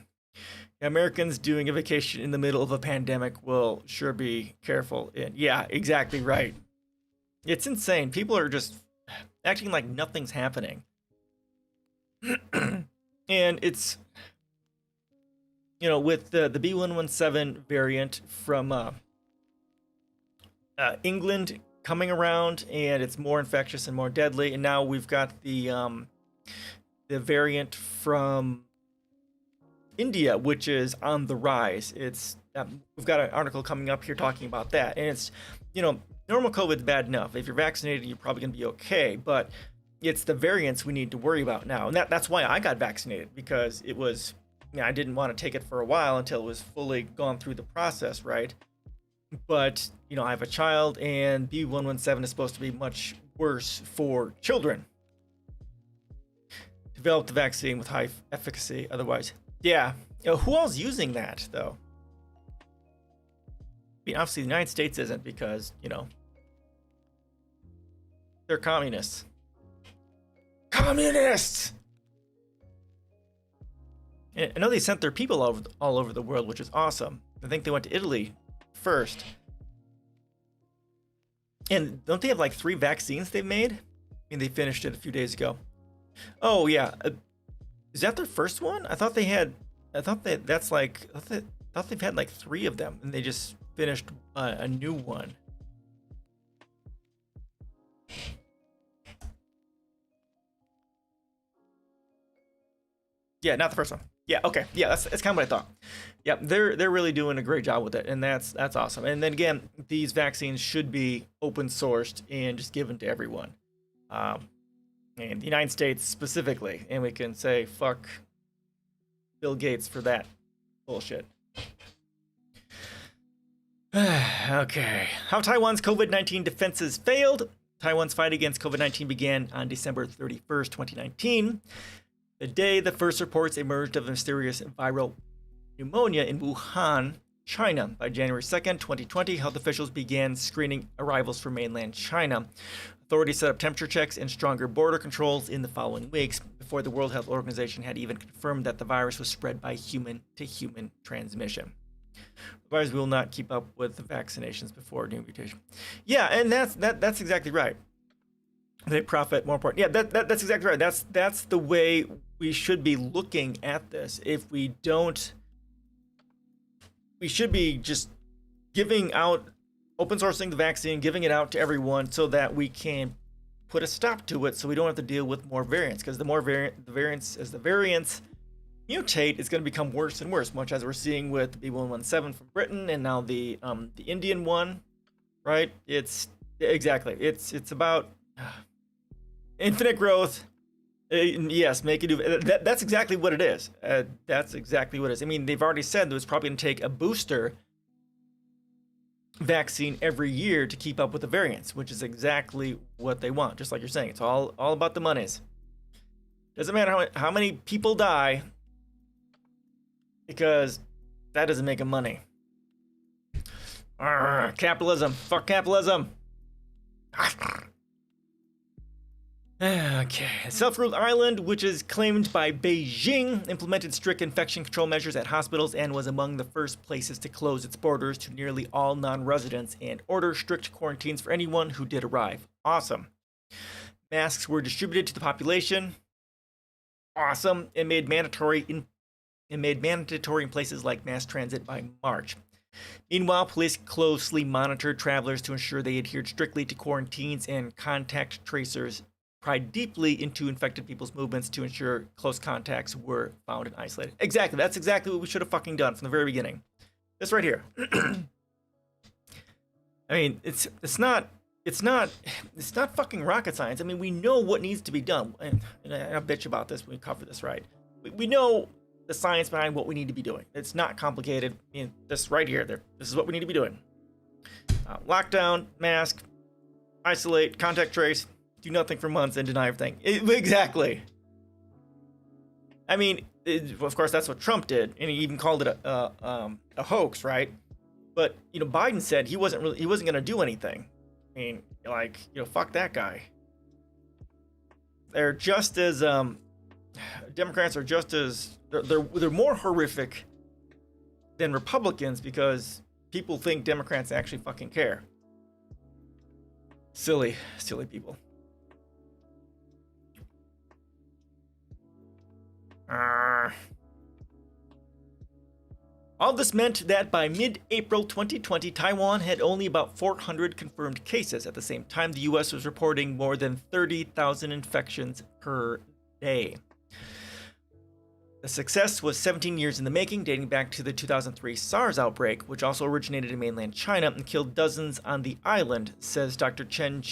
Americans doing a vacation in the middle of a pandemic will sure be careful. And yeah, exactly right. It's insane. People are just acting like nothing's happening. And it's, with the B117 variant from England coming around, and it's more infectious and more deadly. And now we've got the variant from India, which is on the rise. It's we've got an article coming up here talking about that, and it's normal COVID's bad enough. If you're vaccinated, you're probably gonna be okay, but it's the variants we need to worry about now, and that's why I got vaccinated, because it was I didn't want to take it for a while until it was fully gone through the process, right? But I have a child, and B117 is supposed to be much worse for children. Develop the vaccine with high efficacy, otherwise. Yeah. Who else using that, though? I mean, obviously the United States isn't, because, they're communists. Communists! And I know they sent their people all over the world, which is awesome. I think they went to Italy first. And don't they have like 3 vaccines they've made? I mean, they finished it a few days ago. Oh, yeah. Is that their first one? I thought they've had like 3 of them, and they just finished a new one. Yeah, not the first one. Yeah, okay. Yeah, that's kind of what I thought. Yeah, they're really doing a great job with it, and that's awesome. And then again, these vaccines should be open sourced and just given to everyone. And the United States specifically, and we can say fuck Bill Gates for that bullshit. Okay. How Taiwan's COVID-19 defenses failed. Taiwan's fight against COVID-19 began on December 31st, 2019. The day the first reports emerged of a mysterious viral pneumonia in Wuhan, China. By January 2nd, 2020, health officials began screening arrivals from mainland China. Authorities set up temperature checks and stronger border controls in the following weeks, before the World Health Organization had even confirmed that the virus was spread by human-to-human transmission. Otherwise, we will not keep up with the vaccinations before new mutation. Yeah, and that's exactly right. They profit more important. Yeah, that's exactly right. That's the way we should be looking at this. If we don't we should be just giving out, open sourcing the vaccine, giving it out to everyone so that we can put a stop to it so we don't have to deal with more variants. Because the more variants mutate, it's going to become worse and worse, much as we're seeing with the B117 from Britain and now the Indian one, right? It's about infinite growth. Yes, make it do. That's exactly what it is. That's exactly what it is. I mean, they've already said that it's probably going to take a booster vaccine every year to keep up with the variants, which is exactly what they want. Just like you're saying, it's all about the monies. Doesn't matter how many people die, because that doesn't make them money. Capitalism. Fuck capitalism. Okay. Self-ruled island, which is claimed by Beijing, implemented strict infection control measures at hospitals and was among the first places to close its borders to nearly all non-residents and order strict quarantines for anyone who did arrive. Awesome. Masks were distributed to the population. Awesome. It made mandatory in places like mass transit by March. Meanwhile, police closely monitored travelers to ensure they adhered strictly to quarantines, and contact tracers pried deeply into infected people's movements to ensure close contacts were found and isolated. Exactly. That's exactly what we should have fucking done from the very beginning. This right here. I mean, it's not fucking rocket science. I mean, we know what needs to be done. And I'll bitch about this when we cover this, right? We know the science behind what we need to be doing. It's not complicated. I mean, this right here, this is what we need to be doing. Lockdown, mask, isolate, contact trace, do nothing for months and deny everything. Exactly. I mean, of course, that's what Trump did, and he even called it a hoax, right? But Biden said he wasn't going to do anything. I mean, fuck that guy. They're just as Democrats are just as they're more horrific than Republicans because people think Democrats actually fucking care. Silly people. All this meant that by mid-April 2020, Taiwan had only about 400 confirmed cases. At the same time, the US was reporting more than 30,000 infections per day. The success was 17 years in the making, dating back to the 2003 SARS outbreak, which also originated in mainland China and killed dozens on the island, says Dr. Chen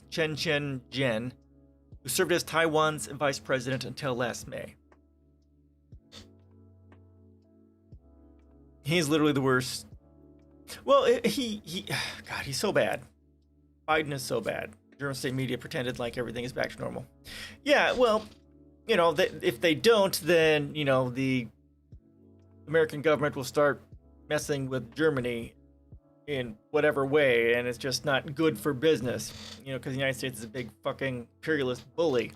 Chen-Jen, who served as Taiwan's vice president until last May. He's literally the worst. Well, he's so bad. Biden is so bad. German state media pretended like everything is back to normal. Yeah, well, if they don't, then, the American government will start messing with Germany in whatever way, and it's just not good for business, because the United States is a big fucking imperialist bully.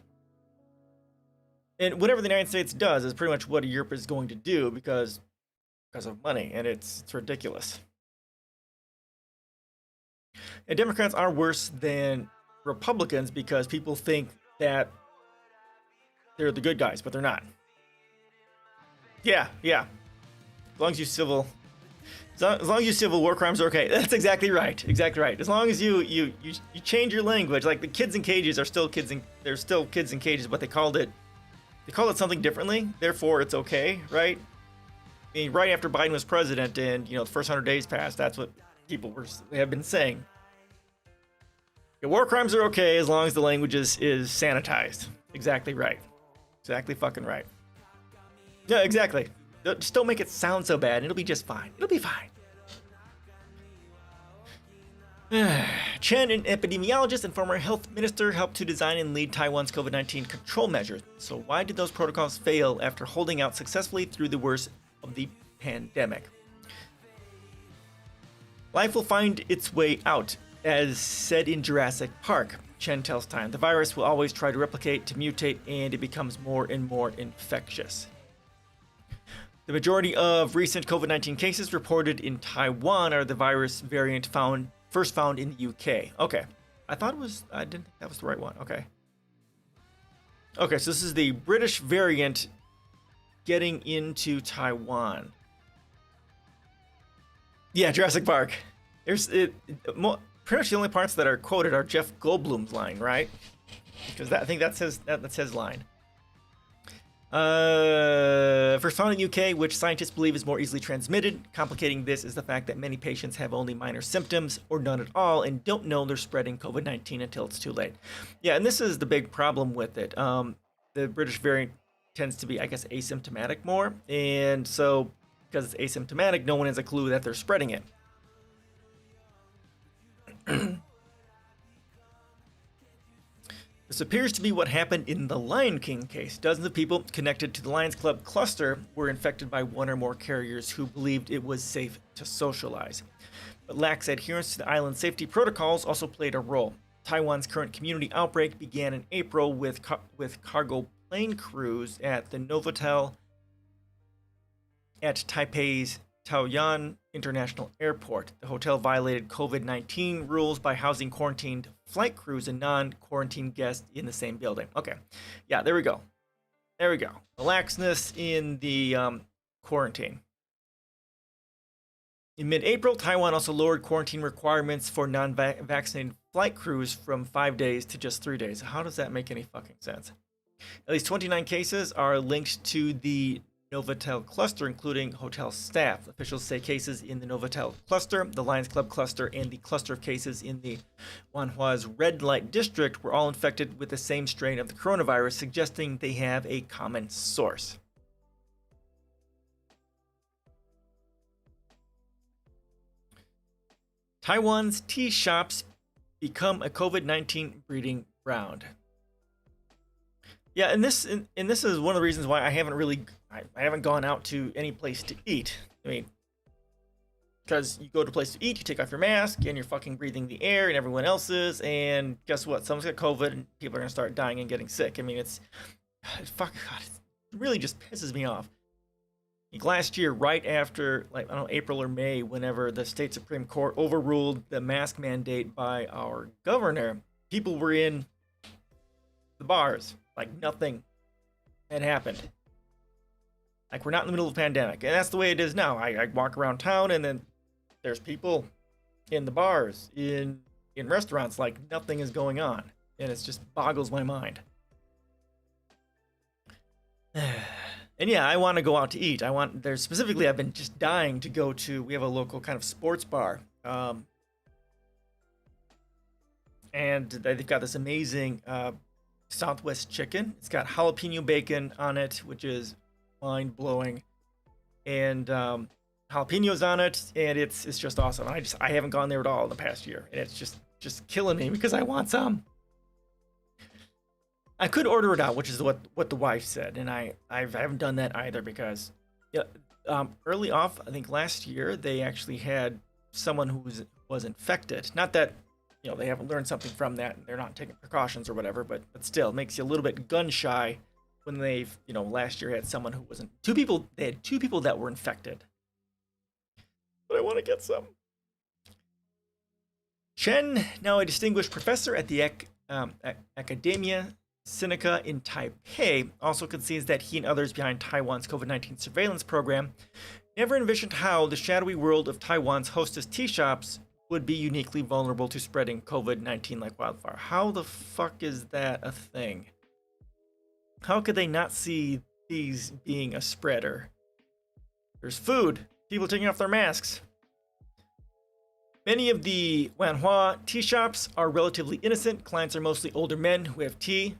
And whatever the United States does is pretty much what Europe is going to do because of money, and it's ridiculous. And Democrats are worse than Republicans because people think that they're the good guys, but they're not. Yeah. As long as you civil war crimes are okay. That's exactly right. As long as you change your language, like the kids in cages are still kids in cages, but they call it something differently. Therefore, it's okay, right? I mean, right after Biden was president, and the first 100 days passed, that's what people have been saying. War crimes are okay as long as the language is sanitized. Exactly right. Exactly fucking right. Yeah, exactly. Just don't make it sound so bad. It'll be just fine. It'll be fine. Chen, an epidemiologist and former health minister, helped to design and lead Taiwan's COVID-19 control measures. So why did those protocols fail after holding out successfully through the worst of the pandemic? Life will find its way out, as said in Jurassic Park. Chen tells Time, the virus will always try to replicate, to mutate, and it becomes more and more infectious. The majority of recent COVID-19 cases reported in Taiwan are the virus variant first found in the UK. Okay. I didn't think that was the right one. Okay. Okay, so this is the British variant getting into Taiwan. Yeah, Jurassic Park. Pretty much the only parts that are quoted are Jeff Goldblum's line, right? Because I think that's his line. First found in the UK, which scientists believe is more easily transmitted. Complicating this is the fact that many patients have only minor symptoms or none at all and don't know they're spreading COVID-19 until it's too late. Yeah, and this is the big problem with it. The British variant tends to be, I guess, asymptomatic more, and so because it's asymptomatic, no one has a clue that they're spreading it. This appears to be what happened in the Lion King case. Dozens of people connected to the Lions Club cluster were infected by one or more carriers who believed it was safe to socialize. But lax adherence to the island's safety protocols also played a role. Taiwan's current community outbreak began in April with cargo plane crews at the Novotel at Taipei's Taoyuan International Airport. The hotel violated COVID-19 rules by housing quarantined flight crews and non-quarantine guests in the same building. Okay, yeah, there we go. There we go. The laxness in the quarantine. In mid-April, Taiwan also lowered quarantine requirements for non-vaccinated flight crews from 5 days to just 3 days. How does that make any fucking sense? At least 29 cases are linked to the Novotel cluster, including hotel staff. Officials say cases in the Novotel cluster, the Lions Club cluster, and the cluster of cases in the Wanhua's red light district were all infected with the same strain of the coronavirus, suggesting they have a common source. Taiwan's tea shops become a COVID-19 breeding ground. Yeah, and this is one of the reasons why I haven't gone out to any place to eat. I mean, because you go to a place to eat, you take off your mask, and you're fucking breathing the air, and everyone else is, and guess what? Someone's got COVID, and people are gonna start dying and getting sick. I mean, it really just pisses me off. Like last year, right after, like, I don't know, April or May, whenever the state Supreme Court overruled the mask mandate by our governor, people were in the bars. Like nothing had happened. Like we're not in the middle of a pandemic. And that's the way it is now. I walk around town and then there's people in the bars, in restaurants, like nothing is going on. And it just boggles my mind. And yeah, I want to go out to eat. I've been just dying to go to, we have a local kind of sports bar. And they've got this amazing Southwest chicken. It's got jalapeno bacon on it, which is mind-blowing, and jalapenos on it, and it's just awesome. I haven't gone there at all in the past year, and it's just killing me because I want some. I could order it out, which is what the wife said, and I haven't done that either because early off, I think last year they actually had someone who was infected. Not that they haven't learned something from that and they're not taking precautions or whatever, but still, it makes you a little bit gun shy when they've, last year had someone who wasn't, they had two people that were infected. But I want to get some. Chen, now a distinguished professor at the Academia Sinica in Taipei, also concedes that he and others behind Taiwan's COVID-19 surveillance program never envisioned how the shadowy world of Taiwan's hostess tea shops would be uniquely vulnerable to spreading COVID-19 like wildfire. How the fuck is that a thing? How could they not see these being a spreader? There's food, people taking off their masks. Many of the Wanhua tea shops are relatively innocent. Clients are mostly older men who have tea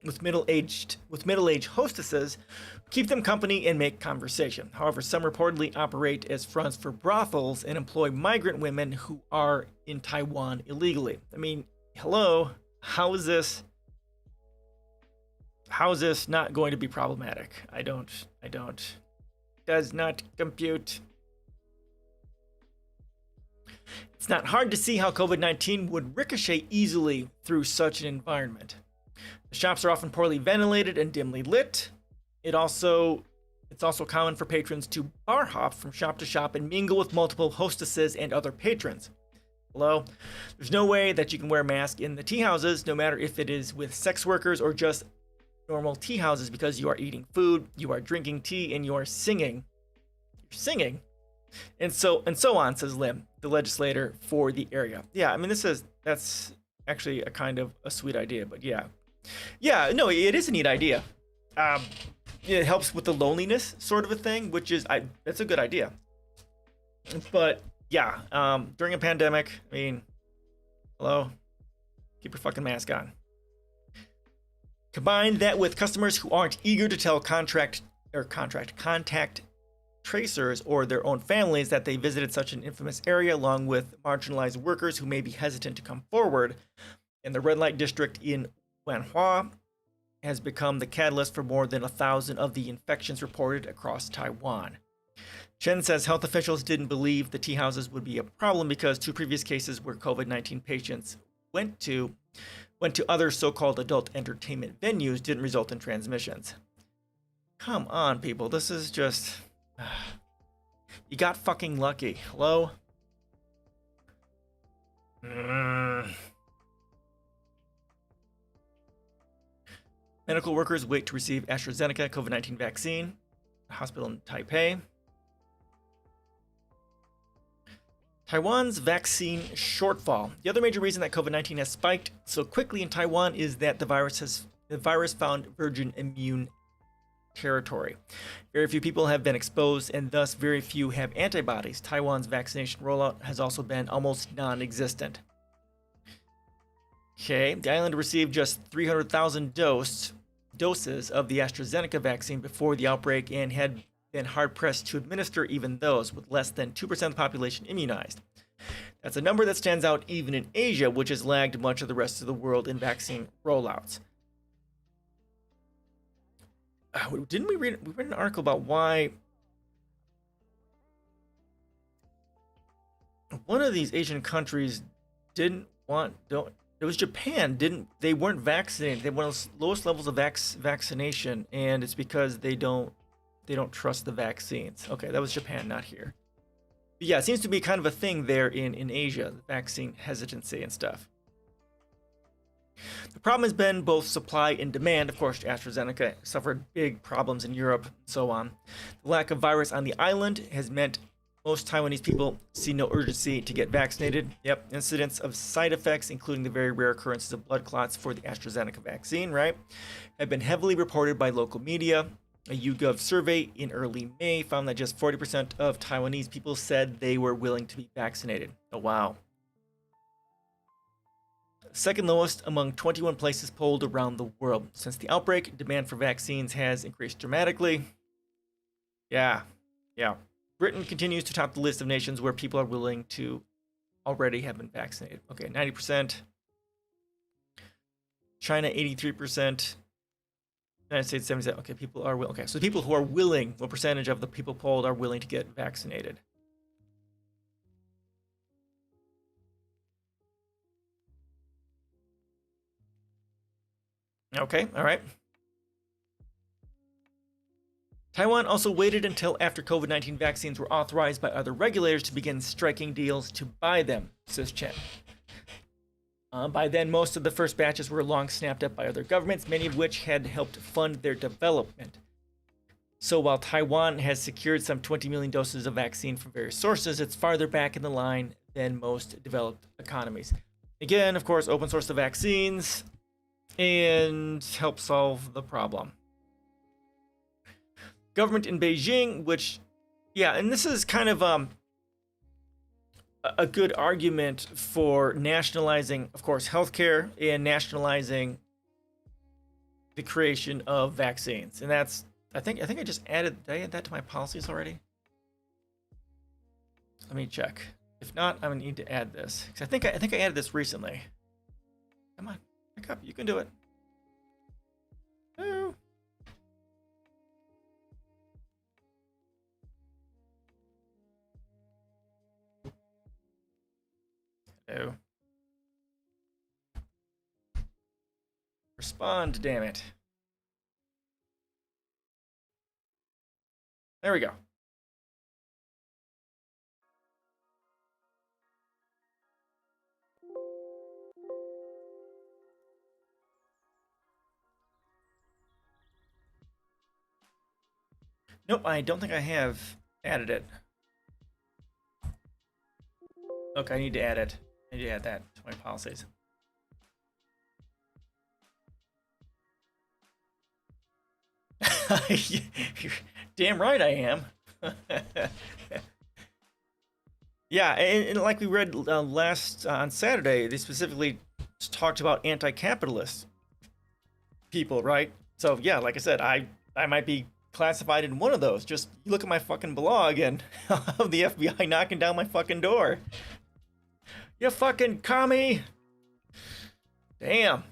with middle-aged hostesses who keep them company and make conversation. However, some reportedly operate as fronts for brothels and employ migrant women who are in Taiwan illegally. I mean, hello, how is this not going to be problematic? I don't. Does not compute. It's not hard to see how COVID-19 would ricochet easily through such an environment. The shops are often poorly ventilated and dimly lit. It's also common for patrons to bar hop from shop to shop and mingle with multiple hostesses and other patrons. Hello? There's no way that you can wear a mask in the tea houses, no matter if it is with sex workers or just normal tea houses, because you are eating food, you are drinking tea, and you are singing. You're singing. And so on, says Lim, the legislator for the area. Yeah, I mean, that's actually a kind of a sweet idea, but yeah, no, it is a neat idea. Um, it helps with the loneliness sort of a thing, which is that's a good idea. But yeah, during a pandemic, I mean, hello, keep your fucking mask on. Combine that with customers who aren't eager to tell contact tracers or their own families that they visited such an infamous area, along with marginalized workers who may be hesitant to come forward. And the red light district in Wanhua has become the catalyst for more than 1,000 of the infections reported across Taiwan. Chen says health officials didn't believe the tea houses would be a problem because 2 previous cases where COVID-19 patients went to other so-called adult entertainment venues didn't result in transmissions. Come on, people. This is just... You got fucking lucky. Hello? Medical workers wait to receive AstraZeneca COVID-19 vaccine. Hospital in Taipei. Taiwan's vaccine shortfall. The other major reason that COVID-19 has spiked so quickly in Taiwan is that the virus found virgin immune territory. Very few people have been exposed, and thus very few have antibodies. Taiwan's vaccination rollout has also been almost non-existent. Okay, the island received just 300,000 doses of the AstraZeneca vaccine before the outbreak and had been hard-pressed to administer even those, with less than 2% of the population immunized. That's a number that stands out even in Asia, which has lagged much of the rest of the world in vaccine rollouts. Didn't we read an article about why one of these Asian countries it was Japan, they weren't vaccinated. They had one of the lowest levels of vaccination, and it's because they don't trust the vaccines. Okay, that was Japan, not here. But yeah, it seems to be kind of a thing there in Asia, the vaccine hesitancy and stuff. The problem has been both supply and demand. Of course, AstraZeneca suffered big problems in Europe and so on. The lack of virus on the island has meant most Taiwanese people see no urgency to get vaccinated. Yep, incidents of side effects, including the very rare occurrences of blood clots for the AstraZeneca vaccine, right, have been heavily reported by local media. A YouGov survey in early May found that just 40% of Taiwanese people said they were willing to be vaccinated. Oh, wow. Second lowest among 21 places polled around the world. Since the outbreak, demand for vaccines has increased dramatically. Yeah. Britain continues to top the list of nations where people are willing to already have been vaccinated. Okay, 90%. China, 83%. United States, 77%. Okay, people are willing. Okay, so people who are willing, what percentage of the people polled are willing to get vaccinated? Okay, all right. Taiwan also waited until after COVID-19 vaccines were authorized by other regulators to begin striking deals to buy them, says Chen. By then, most of the first batches were long snapped up by other governments, many of which had helped fund their development. So while Taiwan has secured some 20 million doses of vaccine from various sources, it's farther back in the line than most developed economies. Again, of course, open source the vaccines and help solve the problem. Government in Beijing, which, yeah, and this is kind of a good argument for nationalizing, of course, healthcare and nationalizing the creation of vaccines. And that's, I think I just added, did I add that to my policies already? Let me check. If not, I'm gonna need to add this, because I think I added this recently. Come on, pick up, you can do it. Oh. Hello. Respond, damn it. There we go. Nope, I don't think I have added it. Okay, I need to add it. I need to add that to my policies. You're damn right I am. Yeah, and like we read last on Saturday, they specifically talked about anti-capitalist people, right? So yeah, like I said, I might be classified in one of those. Just look at my fucking blog and the FBI knocking down my fucking door. You fucking commie! Damn.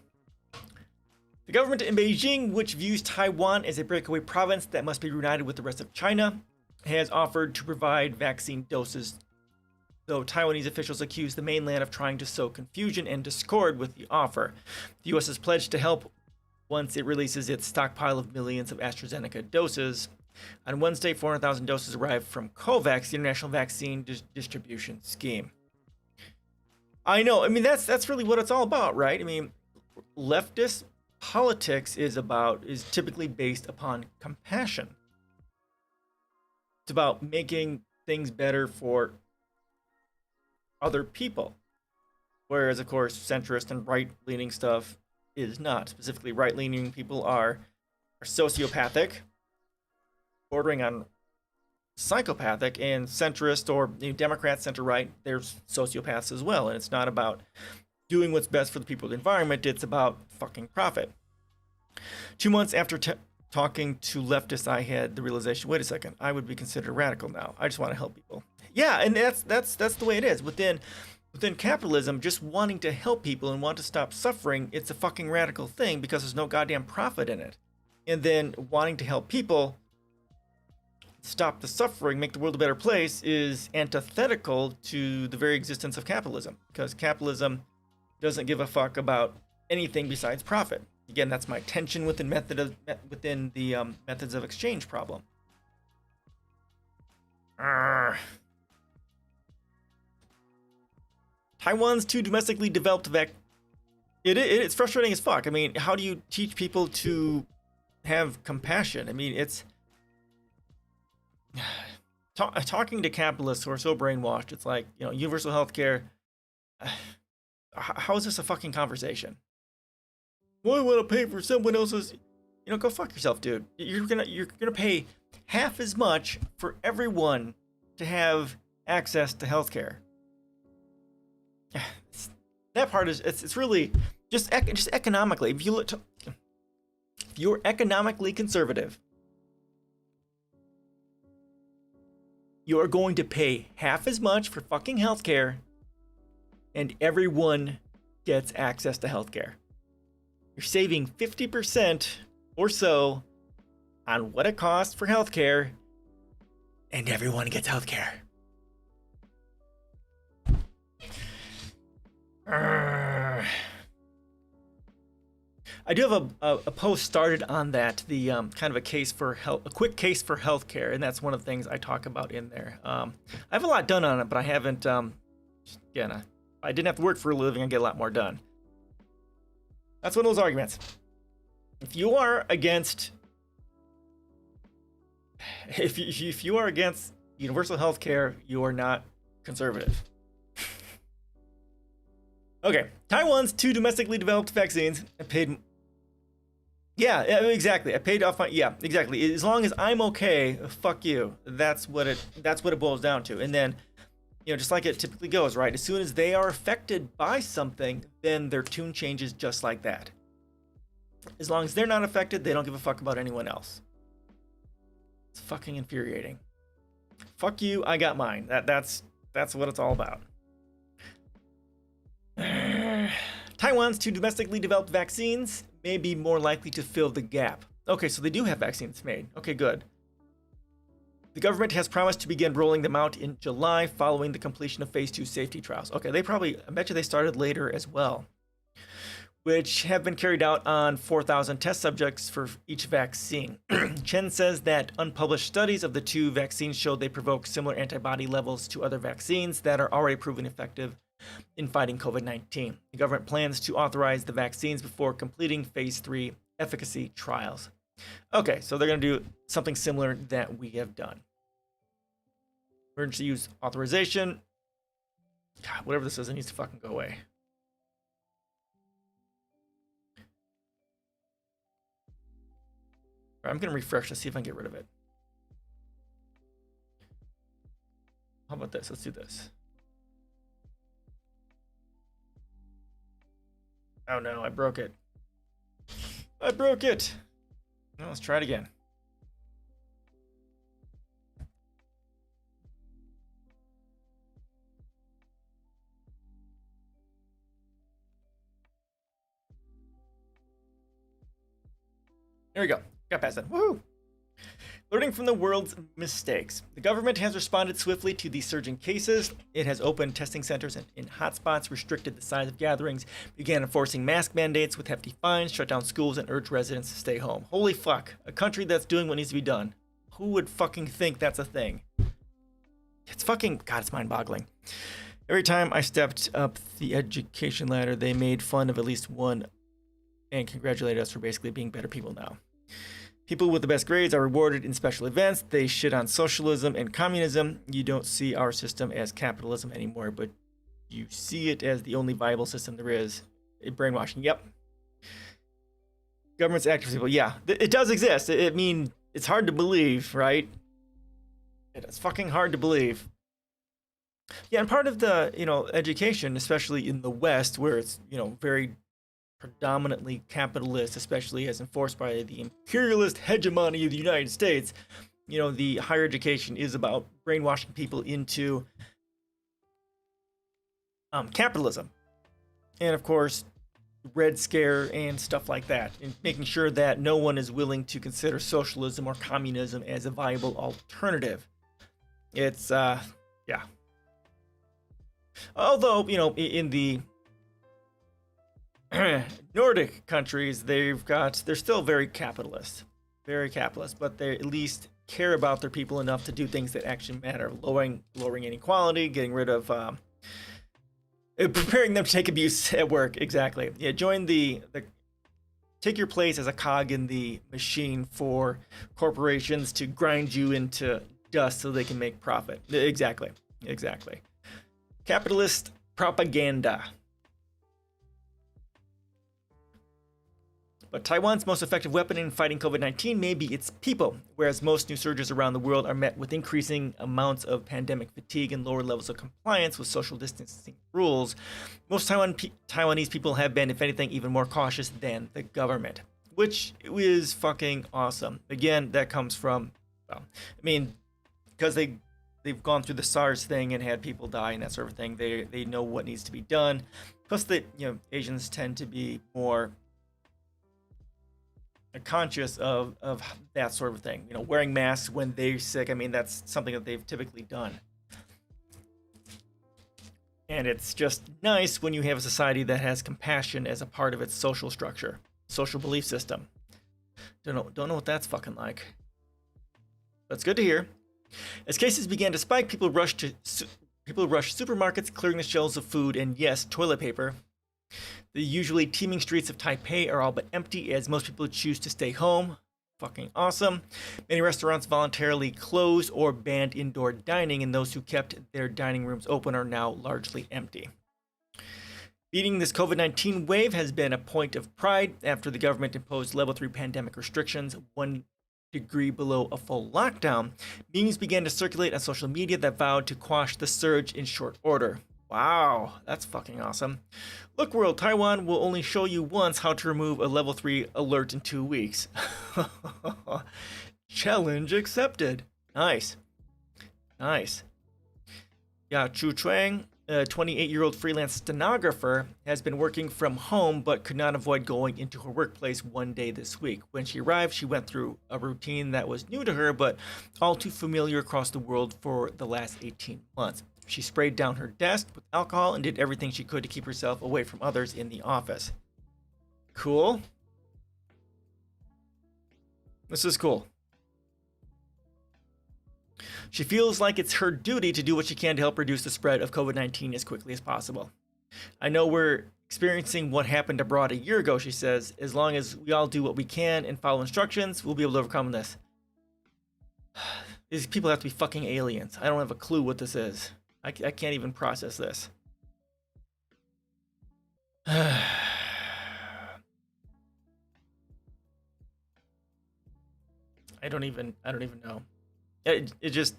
The government in Beijing, which views Taiwan as a breakaway province that must be reunited with the rest of China, has offered to provide vaccine doses, though Taiwanese officials accuse the mainland of trying to sow confusion and discord with the offer. The U.S. has pledged to help once it releases its stockpile of millions of AstraZeneca doses. On Wednesday, 400,000 doses arrived from COVAX, the international vaccine distribution scheme. I know. I mean, that's really what it's all about, right? I mean, leftist politics is typically based upon compassion. It's about making things better for other people. Whereas, of course, centrist and right-leaning stuff is not. Specifically, right-leaning people are sociopathic, bordering on psychopathic, and centrist or Democrats, center-right, they're sociopaths as well. And it's not about doing what's best for the people of the environment. It's about fucking profit. 2 months after talking to leftists, I had the realization, wait a second, I would be considered radical now. I just want to help people. Yeah, and that's the way it is. Within capitalism, just wanting to help people and want to stop suffering, it's a fucking radical thing because there's no goddamn profit in it. And then wanting to help people stop the suffering, make the world a better place, is antithetical to the very existence of capitalism, because capitalism doesn't give a fuck about anything besides profit. Again, that's my tension within the methods of exchange problem. Taiwan's two domestically developed it's frustrating as fuck. I mean, how do you teach people to have compassion? I mean, it's talking to capitalists who are so brainwashed. It's like, universal healthcare. How is this a fucking conversation? Well, I want to pay for someone else's. Go fuck yourself, dude. You're gonna pay half as much for everyone to have access to healthcare. That part is it's really just economically. If you're economically conservative, you are going to pay half as much for fucking healthcare, and everyone gets access to healthcare. You're saving 50% or so on what it costs for healthcare, and everyone gets healthcare. I do have a post started on that, the kind of a quick case for healthcare, and that's one of the things I talk about in there. I have a lot done on it, but I haven't. Again, I didn't have to work for a living. I get a lot more done. That's one of those arguments. If you are against universal health care, you are not conservative. Okay, Taiwan's two domestically developed vaccines. I paid. Yeah, exactly. I paid off my. Yeah, exactly. As long as I'm okay, fuck you. That's what it boils down to. And then, just like it typically goes, right? As soon as they are affected by something, then their tune changes just like that. As long as they're not affected, they don't give a fuck about anyone else. It's fucking infuriating. Fuck you, I got mine. That's what it's all about. Taiwan's two domestically developed vaccines may be more likely to fill the gap. Okay, so they do have vaccines made. Okay, good. The government has promised to begin rolling them out in July following the completion of phase 2 safety trials. Okay, I bet you they started later as well, which have been carried out on 4,000 test subjects for each vaccine. Chen says that unpublished studies of the two vaccines showed they provoke similar antibody levels to other vaccines that are already proven effective in fighting COVID-19. The government plans to authorize the vaccines before completing phase 3 efficacy trials. Okay, so they're going to do something similar that we have done. Emergency use authorization. God, whatever this is, it needs to fucking go away. Right, I'm gonna refresh to see if I can get rid of it. How about this? Let's do this. Oh no, I broke it. I broke it. Well, let's try it again. There we go. Got past that. Woohoo! Learning from the world's mistakes. The government has responded swiftly to the surging cases. It has opened testing centers in hotspots, restricted the size of gatherings, began enforcing mask mandates with hefty fines, shut down schools, and urged residents to stay home. Holy fuck. A country that's doing what needs to be done. Who would fucking think that's a thing? It's fucking... God, it's mind-boggling. Every time I stepped up the education ladder, they made fun of at least one and congratulated us for basically being better people now. People with the best grades are rewarded in special events. They shit on socialism and communism. You don't see our system as capitalism anymore, but you see it as the only viable system there is. Brainwashing, yep. Government's active people, yeah. It does exist. I mean, it's hard to believe, right? It's fucking hard to believe. Yeah, and part of the, education, especially in the West, where it's, very predominantly capitalist, especially as enforced by the imperialist hegemony of the United States, the higher education is about brainwashing people into capitalism. And of course, Red Scare and stuff like that, and making sure that no one is willing to consider socialism or communism as a viable alternative. It's, yeah. Although, in the Nordic countries, they're still very capitalist, but they at least care about their people enough to do things that actually matter, lowering inequality, getting rid of, preparing them to take abuse at work. Exactly. Yeah, take your place as a cog in the machine for corporations to grind you into dust so they can make profit. Exactly. Capitalist propaganda. But Taiwan's most effective weapon in fighting COVID-19 may be its people, whereas most new surges around the world are met with increasing amounts of pandemic fatigue and lower levels of compliance with social distancing rules. Most Taiwanese people have been, if anything, even more cautious than the government, which is fucking awesome. Again, that comes from, because they've gone through the SARS thing and had people die and that sort of thing. They know what needs to be done. Plus, Asians tend to be more conscious of that sort of thing, wearing masks when they're sick. That's something that they've typically done, and it's just nice when you have a society that has compassion as a part of its social structure, social belief system. Don't know what that's fucking like. That's good to hear. As cases began to spike, people rushed supermarkets, clearing the shelves of food and, yes, toilet paper. The usually teeming streets of Taipei are all but empty as most people choose to stay home. Fucking awesome. Many restaurants voluntarily closed or banned indoor dining, and those who kept their dining rooms open are now largely empty. Beating this COVID-19 wave has been a point of pride after the government imposed level 3 pandemic restrictions, 1 degree below a full lockdown. Memes began to circulate on social media that vowed to quash the surge in short order. Wow, that's fucking awesome. Look, world, Taiwan will only show you once how to remove a level 3 alert in 2 weeks. Challenge accepted. Nice. Yeah, Chu Chuang, a 28-year-old freelance stenographer, has been working from home but could not avoid going into her workplace one day this week. When she arrived, she went through a routine that was new to her but all too familiar across the world for the last 18 months. She sprayed down her desk with alcohol and did everything she could to keep herself away from others in the office. Cool. This is cool. She feels like it's her duty to do what she can to help reduce the spread of COVID-19 as quickly as possible. I know we're experiencing what happened abroad a year ago, she says. As long as we all do what we can and follow instructions, we'll be able to overcome this. These people have to be fucking aliens. I don't have a clue what this is. I can't even process this. I don't even know. It just,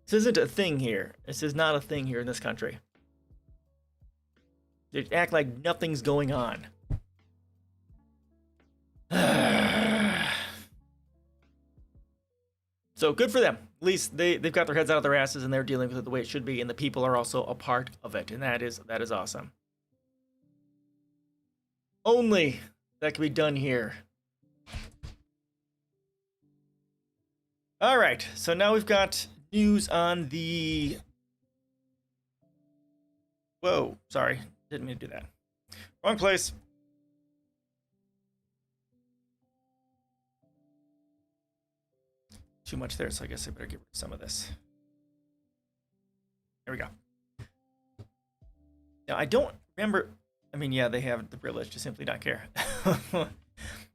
this isn't a thing here. This is not a thing here in this country. They act like nothing's going on. So good for them. At least they've got their heads out of their asses and they're dealing with it the way it should be, and the people are also a part of it, and that is awesome. Only that can be done here. All right, so now we've got news on the... Whoa, sorry, didn't mean to do that. Wrong place. Too much there, so I guess I better get rid of some of this. There we go. Now, I don't remember... I mean, yeah, they have the privilege to simply not care.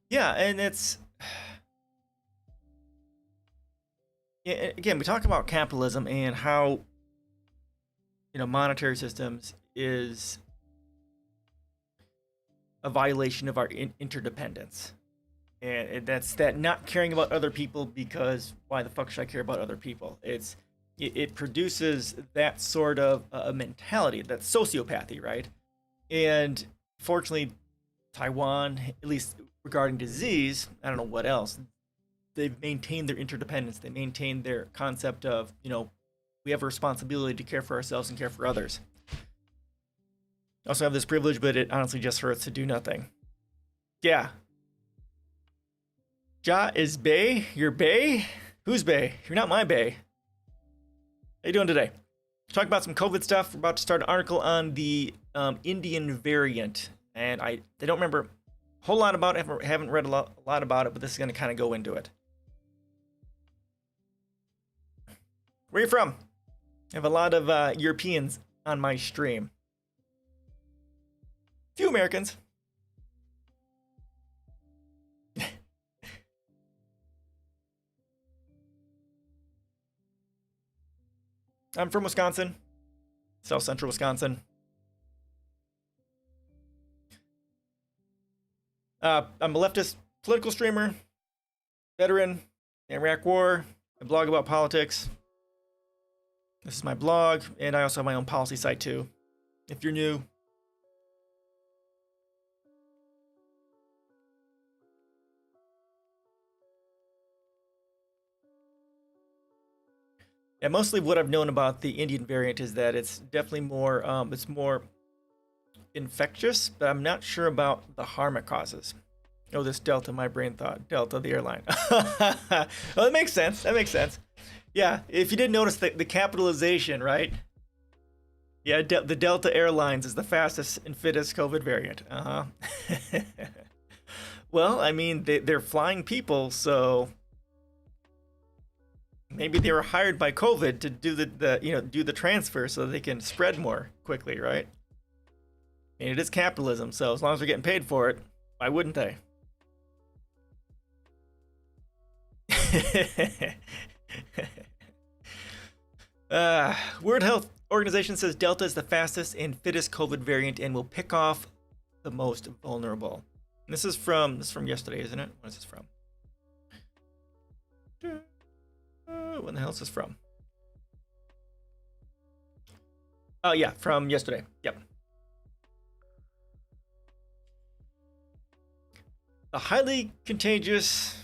Yeah, and it's... Yeah, again, we talk about capitalism and how, you know, monetary systems is a violation of our interdependence. And that's that not caring about other people, because why the fuck should I care about other people? It produces that sort of a mentality, that sociopathy, right? And fortunately, Taiwan, at least regarding disease, I don't know what else, they've maintained their interdependence. They maintained their concept of, you know, we have a responsibility to care for ourselves and care for others. I also have this privilege, but it honestly just hurts to do nothing. Yeah. Ja is bae? You're bae? Who's bae? You're not my bae. How you doing today? Talk about some COVID stuff. We're about to start an article on the Indian variant, and I don't remember a whole lot about it. I haven't read a lot about it, but this is going to kind of go into it. Where are you from? I have a lot of Europeans on my stream. Few Americans. I'm from Wisconsin, South Central Wisconsin. I'm a leftist political streamer, veteran, Iraq War. I blog about politics. This is my blog, and I also have my own policy site too, if you're new. Yeah, mostly what I've known about the Indian variant is that it's definitely more, it's more infectious, but I'm not sure about the harm it causes. Oh, this Delta, my brain thought Delta, the airline. Well, that makes sense. That makes sense. Yeah, if you didn't notice the capitalization, right? Yeah, the Delta Airlines is the fastest and fittest COVID variant. Well, I mean, they're flying people, so maybe they were hired by COVID to do do the transfer so they can spread more quickly, right? I mean, it is capitalism, so as long as they're getting paid for it, why wouldn't they? World Health Organization says Delta is the fastest and fittest COVID variant and will pick off the most vulnerable. And this is from yesterday, isn't it? What is this from? When the hell is this from? Oh yeah, from yesterday. Yep. The highly contagious...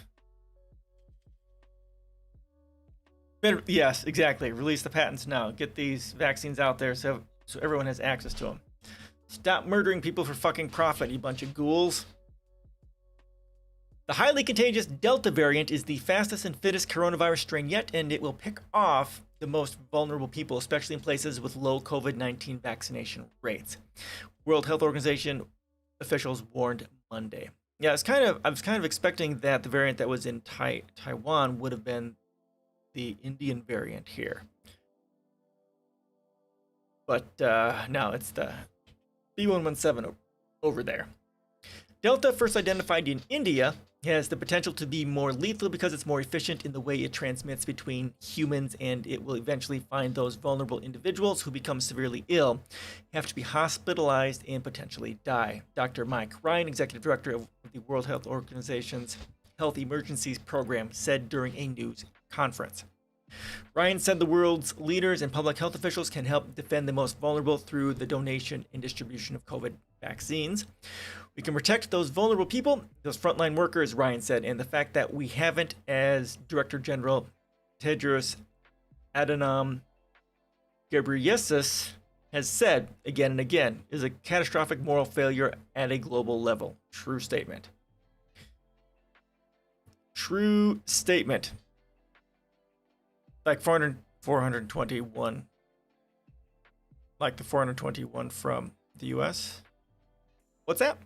Yes, exactly. Release the patents now. Get these vaccines out there so everyone has access to them. Stop murdering people for fucking profit, you bunch of ghouls. The highly contagious Delta variant is the fastest and fittest coronavirus strain yet, and it will pick off the most vulnerable people, especially in places with low COVID-19 vaccination rates. World Health Organization officials warned Monday. Yeah, I was kind of expecting that the variant that was in Taiwan would have been the Indian variant here. But no, it's the B117 over there. Delta, first identified in India, has the potential to be more lethal because it's more efficient in the way it transmits between humans, and it will eventually find those vulnerable individuals who become severely ill, have to be hospitalized, and potentially die. Dr. Mike Ryan, executive director of the World Health Organization's Health Emergencies Program, said during a news conference. Ryan said the world's leaders and public health officials can help defend the most vulnerable through the donation and distribution of COVID vaccines. We can protect those vulnerable people, those frontline workers, Ryan said, and the fact that we haven't, as Director General Tedros Adhanom Ghebreyesus has said again and again, is a catastrophic moral failure at a global level. True statement. True statement. Like 421. Like the 421 from the US. What's that?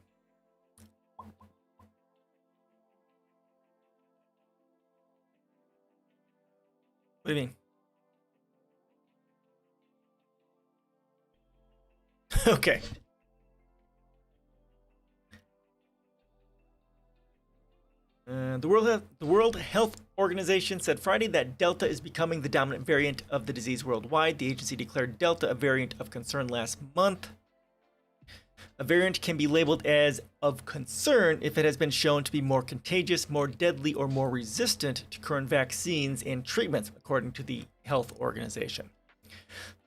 What do you mean? Okay. The World Health Organization said Friday that Delta is becoming the dominant variant of the disease worldwide. The agency declared Delta a variant of concern last month. A variant can be labeled as of concern if it has been shown to be more contagious, more deadly, or more resistant to current vaccines and treatments, according to the health organization.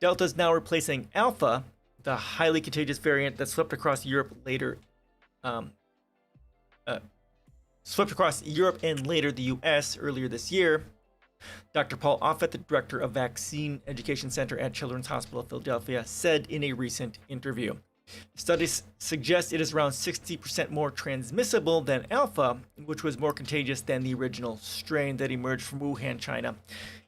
Delta is now replacing Alpha, the highly contagious variant that swept across Europe and later the US earlier this year. Dr. Paul Offit, the director of Vaccine Education Center at Children's Hospital of Philadelphia, said in a recent interview. Studies suggest it is around 60% more transmissible than Alpha, which was more contagious than the original strain that emerged from Wuhan, China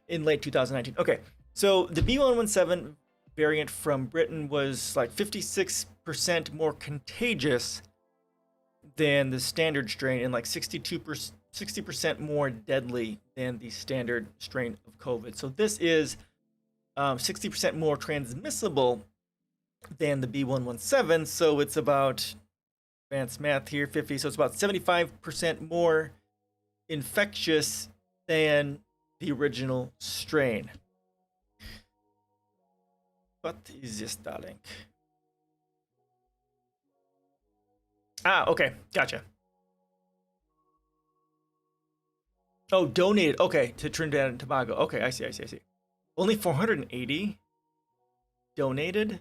in late 2019. Okay, so the B117 variant from Britain was like 56% more contagious than the standard strain and like 60% more deadly than the standard strain of COVID. So this is 60% more transmissible than the B117. So it's about, advanced math here, 50. So it's about 75% more infectious than the original strain. What is this, darling? Ah, okay, gotcha. Oh, donated. Okay, to Trinidad and Tobago. Okay, I see. Only 480 donated.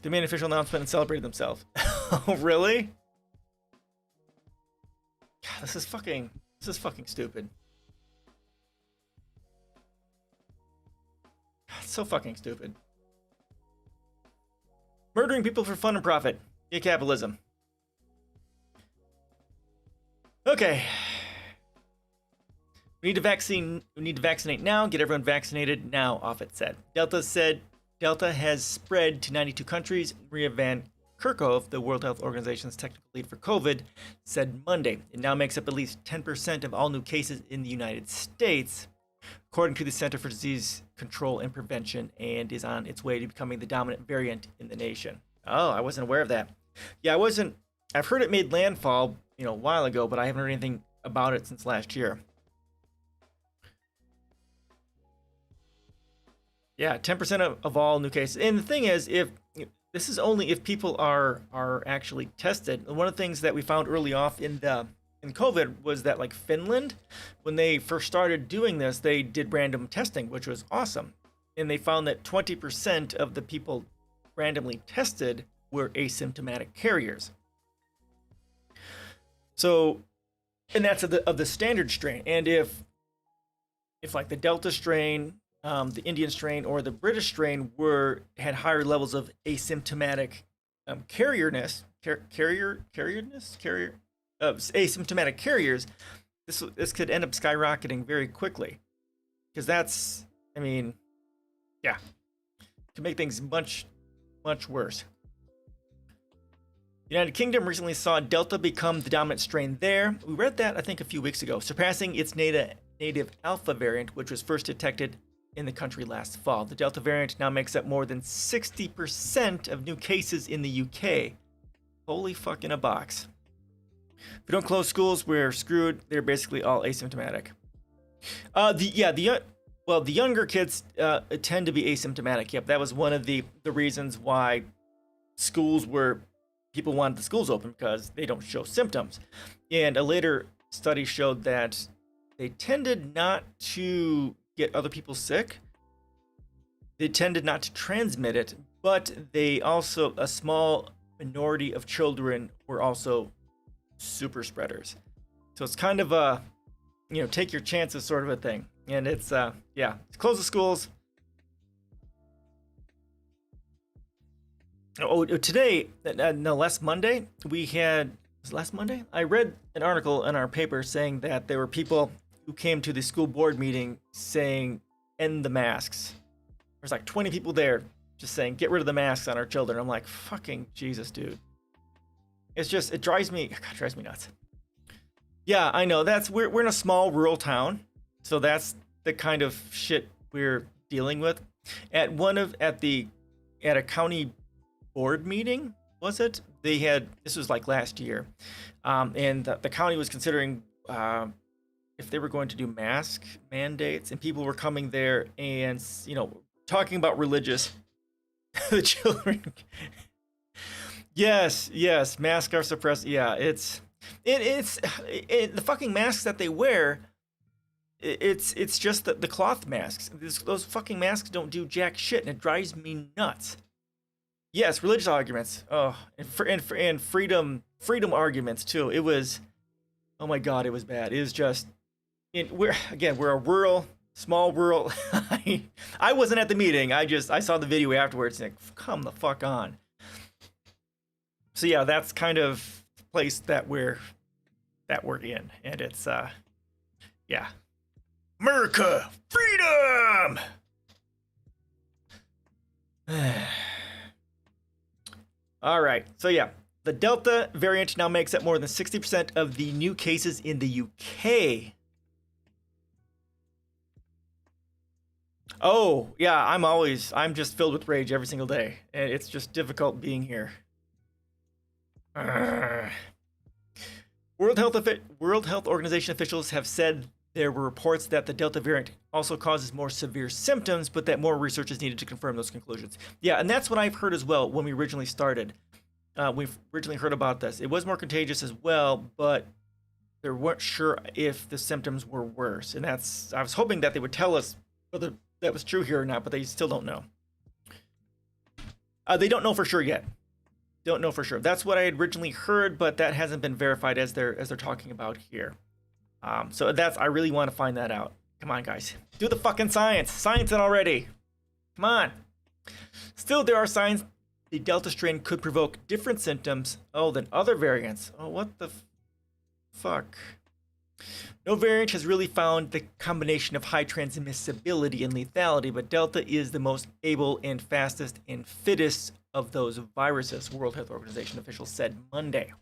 They made an official announcement and celebrated themselves. Oh, really? God, this is fucking stupid. God, it's so fucking stupid. Murdering people for fun and profit. Yeah, capitalism. Okay. We need to vaccinate now. Get everyone vaccinated now, Offit said. Delta has spread to 92 countries. Maria Van Kerkhove, the World Health Organization's technical lead for COVID, said Monday. It now makes up at least 10% of all new cases in the United States, according to the Center for Disease Control and Prevention, and is on its way to becoming the dominant variant in the nation. Oh, I wasn't aware of that. Yeah, I've heard it made landfall, a while ago, but I haven't heard anything about it since last year. Yeah, 10% of all new cases. And the thing is, this is only if people are actually tested. One of the things that we found early off in COVID was that, like, Finland, when they first started doing this, they did random testing, which was awesome. And they found that 20% of the people randomly tested were asymptomatic carriers. So, and that's of the standard strain. And if like the Delta strain, the Indian strain, or the British strain had higher levels of asymptomatic asymptomatic carriers, this could end up skyrocketing very quickly, because that's, could make things much worse. The United Kingdom recently saw Delta become the dominant strain there. We read that, I think, a few weeks ago, surpassing its native Alpha variant, which was first detected in the country last fall. The Delta variant now makes up more than 60% of new cases in the UK. Holy fuck in a box. If we don't close schools, we're screwed. They're basically all asymptomatic. The younger kids tend to be asymptomatic. Yep, that was one of the reasons why people wanted the schools open, because they don't show symptoms. And a later study showed that they tended not to get other people sick. They tended not to transmit it, but a small minority of children were also super spreaders. So it's kind of a, take your chances sort of a thing. And it's, close the schools. Today, last Monday, last Monday? I read an article in our paper saying that there were people who came to the school board meeting saying, end the masks. There's like 20 people there just saying, get rid of the masks on our children. I'm like, fucking Jesus, dude. It drives me nuts. Yeah, I know, we're in a small rural town. So that's the kind of shit we're dealing with. At a county board meeting, was it? This was like last year. And the county was considering if they were going to do mask mandates, and people were coming there and, talking about religious, the children. Yes, masks are suppressed. Yeah, it's the fucking masks that they wear. It's just the cloth masks. Those fucking masks don't do jack shit, and it drives me nuts. Yes, religious arguments. Oh, and freedom arguments too. It was, oh my god, it was bad. It was just, we're a small rural. I wasn't at the meeting. I saw the video afterwards and come the fuck on. So yeah, that's kind of the place that we're in, and it's America, freedom. All right, so yeah, the Delta variant now makes up more than 60% of the new cases in the UK. Oh, yeah, I'm just filled with rage every single day, and it's just difficult being here. World Health Organization officials have said there were reports that the Delta variant also causes more severe symptoms, but that more research is needed to confirm those conclusions. Yeah, and that's what I've heard as well when we originally started. We've originally heard about this. It was more contagious as well, but they weren't sure if the symptoms were worse. And I was hoping that they would tell us whether that was true here or not, but they still don't know. They don't know for sure yet. Don't know for sure. That's what I had originally heard, but that hasn't been verified as they're talking about here. So I really want to find that out. Come on, guys. Do the fucking science. Science it already. Come on. Still, there are signs the Delta strain could provoke different symptoms, than other variants. Oh, what the fuck? No variant has really found the combination of high transmissibility and lethality, but Delta is the most able and fastest and fittest of those viruses, World Health Organization officials said Monday.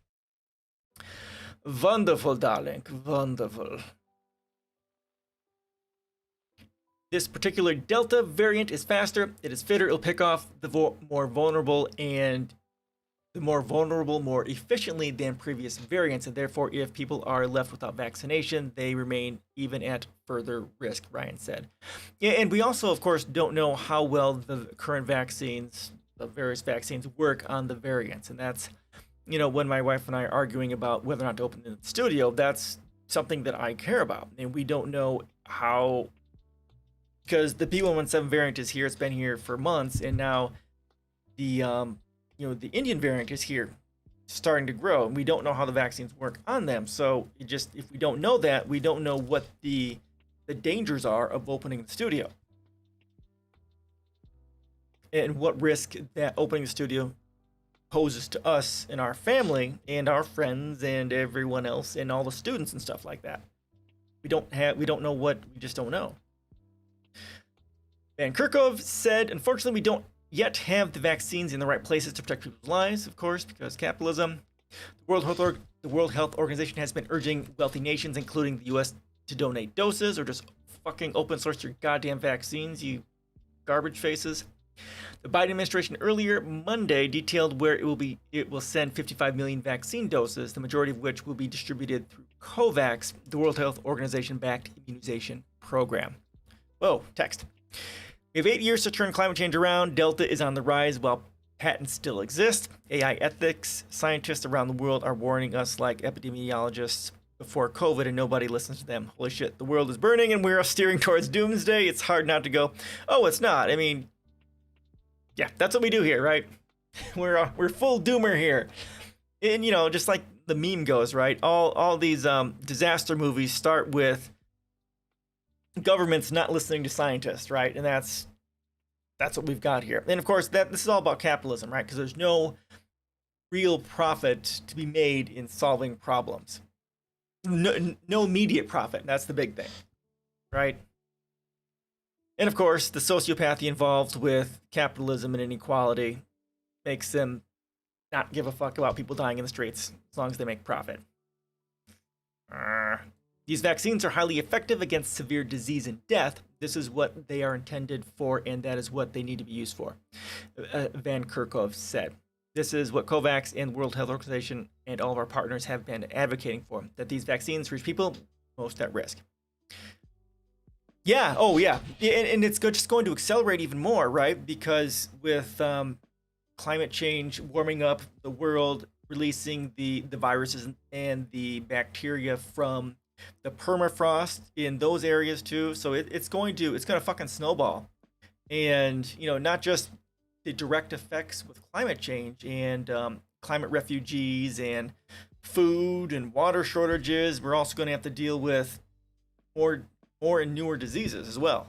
Wonderful, darling. Wonderful. This particular Delta variant is faster, it is fitter, it'll pick off the more vulnerable more efficiently than previous variants, and therefore if people are left without vaccination, they remain even at further risk, Ryan said. Yeah, and we also, of course, don't know how well the current vaccines, the various vaccines, work on the variants, and that's, when my wife and I are arguing about whether or not to open the studio, that's something that I care about, and we don't know how, because the B117 variant is here, it's been here for months, and now the the Indian variant is here, starting to grow, and we don't know how the vaccines work on them. So if we don't know that, we don't know what the dangers are of opening the studio, and what risk that opening the studio poses to us and our family and our friends and everyone else and all the students and stuff like that. We don't know what we just don't know. Van Kerkhove said, unfortunately, we don't yet have the vaccines in the right places to protect people's lives, of course, because capitalism. The World Health Organization has been urging wealthy nations, including the U.S., to donate doses or just fucking open source your goddamn vaccines, you garbage faces. The Biden administration earlier Monday detailed where it will send 55 million vaccine doses, the majority of which will be distributed through COVAX, the World Health Organization-backed immunization program. Whoa, text. We have 8 years to turn climate change around. Delta is on the rise while patents still exist. AI ethics scientists around the world are warning us like epidemiologists before COVID, and nobody listens to them. Holy shit, the world is burning and we're steering towards doomsday. It's hard not to go, oh, it's not. I mean, yeah, that's what we do here, right? We're full doomer here. And, you know, just like the meme goes, right? All these disaster movies start with governments not listening to scientists, right? And that's what we've got here. And of course, this is all about capitalism, right? Because there's no real profit to be made in solving problems. No immediate profit. That's the big thing, right? And of course, the sociopathy involved with capitalism and inequality makes them not give a fuck about people dying in the streets as long as they make profit. These vaccines are highly effective against severe disease and death. This is what they are intended for, and that is what they need to be used for, Van Kerkhove said. This is what COVAX and World Health Organization and all of our partners have been advocating for, that these vaccines reach people most at risk. Yeah, oh yeah, and it's just going to accelerate even more, right? Because with climate change warming up the world, releasing the viruses and the bacteria from the permafrost in those areas too, so it's gonna fucking snowball, and you know, not just the direct effects with climate change and climate refugees and food and water shortages. We're also going to have to deal with more and newer diseases as well.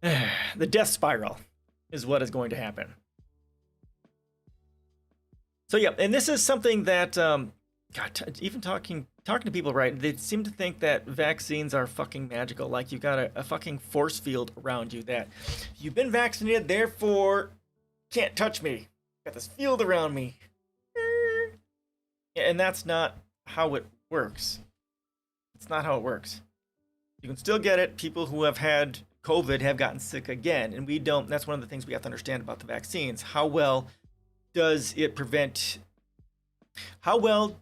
The death spiral is what is going to happen. So yeah, and this is something that even talking to people, right? They seem to think that vaccines are fucking magical. Like you've got a fucking force field around you that you've been vaccinated, therefore can't touch me. Got this field around me. And that's not how it works. It's not how it works. You can still get it. People who have had COVID have gotten sick again, and we don't. That's one of the things we have to understand about the vaccines. How well does it prevent? How well,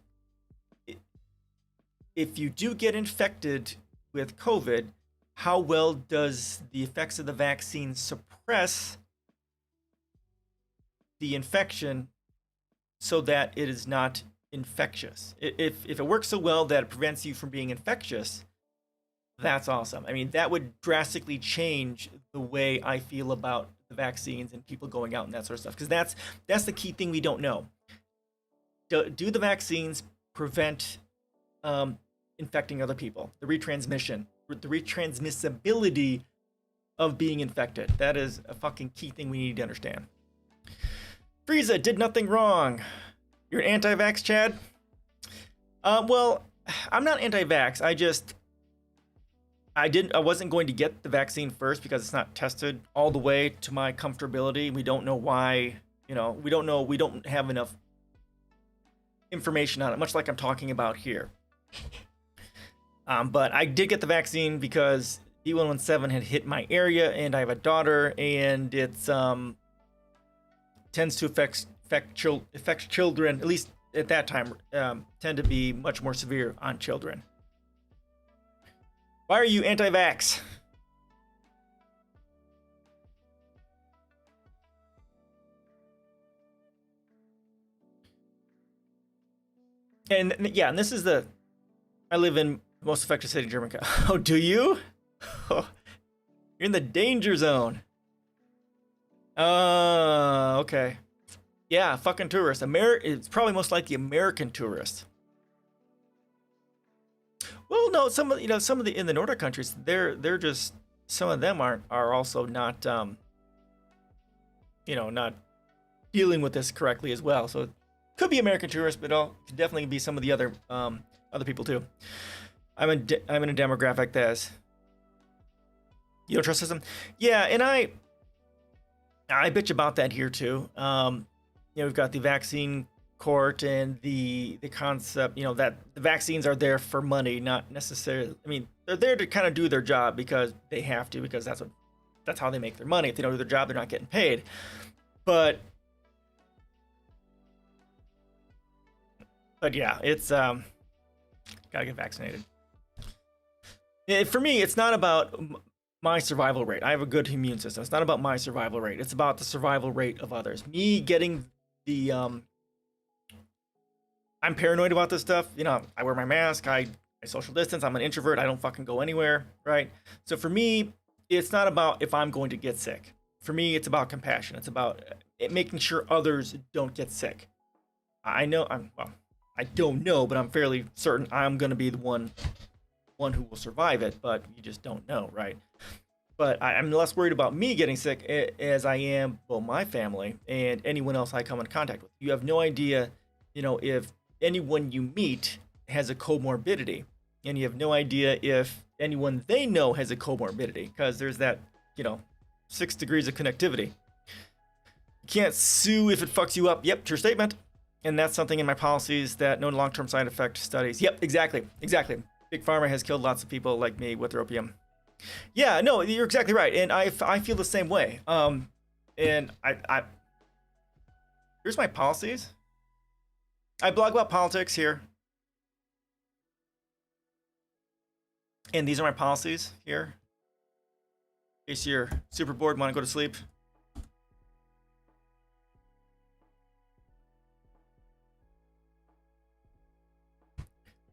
if you do get infected with COVID, how well does the effects of the vaccine suppress the infection so that it is not infectious? If it works so well that it prevents you from being infectious, that's awesome. I mean, that would drastically change the way I feel about the vaccines and people going out and that sort of stuff. Because that's the key thing we don't know. Do the vaccines prevent infecting other people? The retransmissibility of being infected. That is a fucking key thing we need to understand. Frieza did nothing wrong. You're an anti-vax, Chad? Well, I'm not anti-vax. I wasn't going to get the vaccine first because it's not tested all the way to my comfortability. We don't know why, we don't have enough information on it, much like I'm talking about here. But I did get the vaccine because B117 had hit my area, and I have a daughter, and it's tends to affect children, at least at that time, tend to be much more severe on children. Why are you anti-vax? And yeah, and this is I live in the most affected city in Germany. Oh, do you? Oh, you're in the danger zone. Okay. Yeah, fucking tourists. It's probably most likely American tourists. Well, no, some of the in the Nordic countries, they're just, some of them are also not not dealing with this correctly as well. So it could be American tourists, but it could definitely be some of the other people too. I'm in a demographic that's, You don't trust the system? Yeah, and I bitch about that here too. We've got the vaccine court and the concept, that the vaccines are there for money, not necessarily. I mean, they're there to kind of do their job because they have to, because that's how they make their money. If they don't do their job, they're not getting paid. But yeah, it's gotta get vaccinated. For me, it's not about my survival rate. I have a good immune system. It's not about my survival rate. It's about the survival rate of others. Me getting the I'm paranoid about this stuff. I wear my mask. I social distance. I'm an introvert. I don't fucking go anywhere, right? So for me, it's not about if I'm going to get sick. For me, it's about compassion. It's about making sure others don't get sick. I don't know, but I'm fairly certain I'm going to be the one who will survive it, but you just don't know, right? But I'm less worried about me getting sick as I am, well, my family and anyone else I come in contact with. You have no idea, if anyone you meet has a comorbidity, and you have no idea if anyone they know has a comorbidity, because there's that, 6 degrees of connectivity. You can't sue if it fucks you up. Yep, true statement. And that's something in my policies that no long-term side effect studies. Yep, exactly. Big Pharma has killed lots of people like me with their opium. Yeah, no, you're exactly right, and I feel the same way. And I here's my policies. I blog about politics here, and these are my policies here. In case you're super bored, want to go to sleep.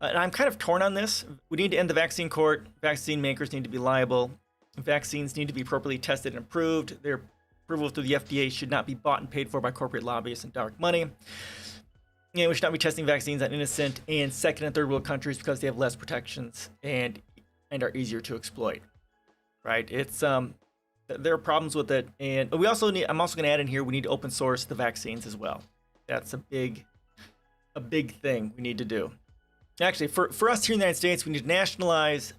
And I'm kind of torn on this. We need to end the vaccine court. Vaccine makers need to be liable. Vaccines need to be appropriately tested and approved. Their approval through the FDA should not be bought and paid for by corporate lobbyists and dark money. And we should not be testing vaccines on innocent and second and third world countries because they have less protections and are easier to exploit. Right? It's there are problems with it, and we also need. I'm also going to add in here. We need to open source the vaccines as well. That's a big thing we need to do. Actually, for us here in the United States, we need to nationalize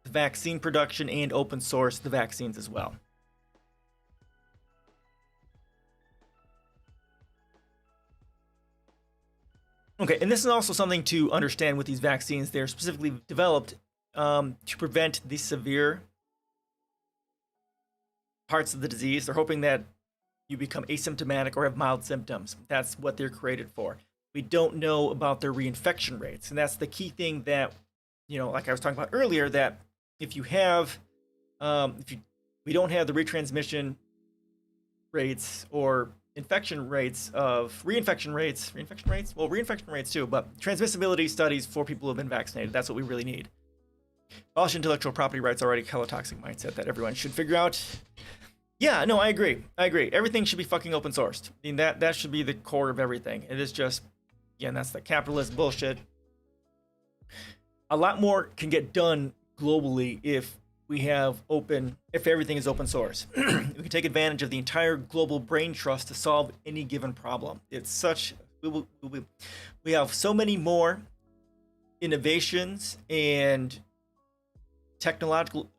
the vaccine production and open source the vaccines as well. Okay, and this is also something to understand with these vaccines. They're specifically developed to prevent the severe parts of the disease. They're hoping that you become asymptomatic or have mild symptoms. That's what they're created for. We don't know about their reinfection rates. And that's the key thing that, like I was talking about earlier, that if you have, we don't have the retransmission rates or reinfection rates too, but transmissibility studies for people who have been vaccinated. That's what we really need. Also, intellectual property rights already kill a toxic mindset that everyone should figure out. Yeah, no, I agree. Everything should be fucking open sourced. I mean, that should be the core of everything. It is just, again, that's the capitalist bullshit. A lot more can get done globally if everything is open source. We can take advantage of the entire global brain trust to solve any given problem. We have so many more innovations and technological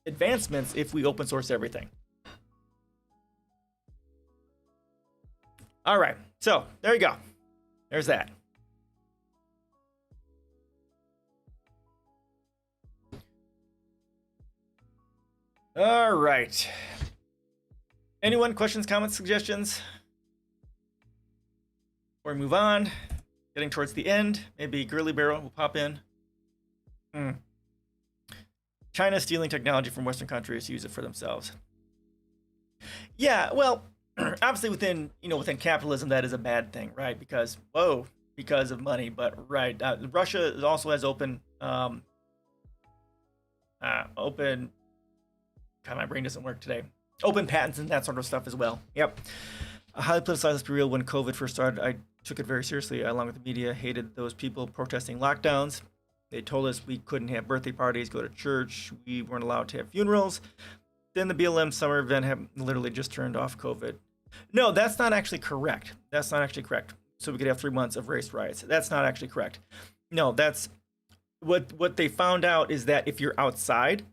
advancements if we open source everything. All right, so there you go. There's that. All right. Anyone, questions, comments, suggestions? Before we move on, getting towards the end, maybe Girly Barrel will pop in. China stealing technology from Western countries to use it for themselves. Yeah, well, obviously within capitalism, that is a bad thing, right? Because of money. But right, Russia also has open. God, my brain doesn't work today. Open patents and that sort of stuff as well. Yep. Highly politicized, let's be real. When COVID first started, I took it very seriously. I, along with the media, hated those people protesting lockdowns. They told us we couldn't have birthday parties, go to church. We weren't allowed to have funerals. Then the BLM summer event have literally just turned off COVID. No, that's not actually correct. So we could have 3 months of race riots. That's not actually correct. No, that's what they found out is that if you're outside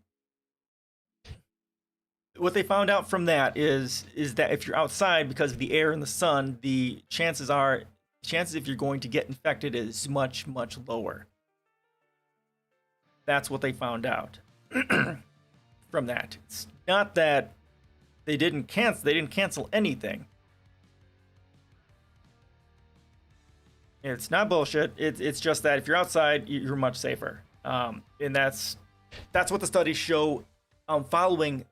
what they found out from that is that if you're outside, because of the air and the sun, the chances if you're going to get infected is much lower. That's what they found out from that. It's not that they didn't cancel anything. It's not bullshit. It's just that if you're outside, you're much safer. And that's what the studies show. Following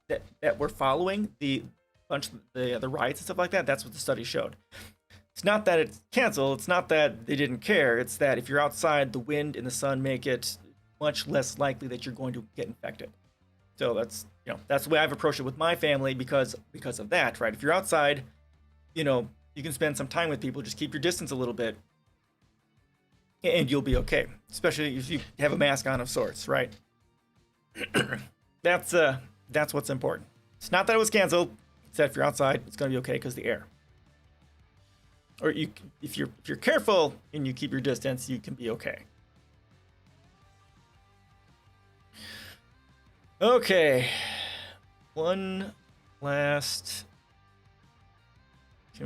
that we're following the riots and stuff like that. That's what the study showed. It's not that it's canceled. It's not that they didn't care. It's that if you're outside, the wind and the sun make it much less likely that you're going to get infected. So that's the way I've approached it with my family because of that, right? If you're outside, you can spend some time with people. Just keep your distance a little bit, and you'll be okay. Especially if you have a mask on of sorts, right? That's what's important. It's not that it was canceled. It's that if you're outside, it's going to be okay because the air. Or if you're careful and you keep your distance, you can be okay. Okay, one last.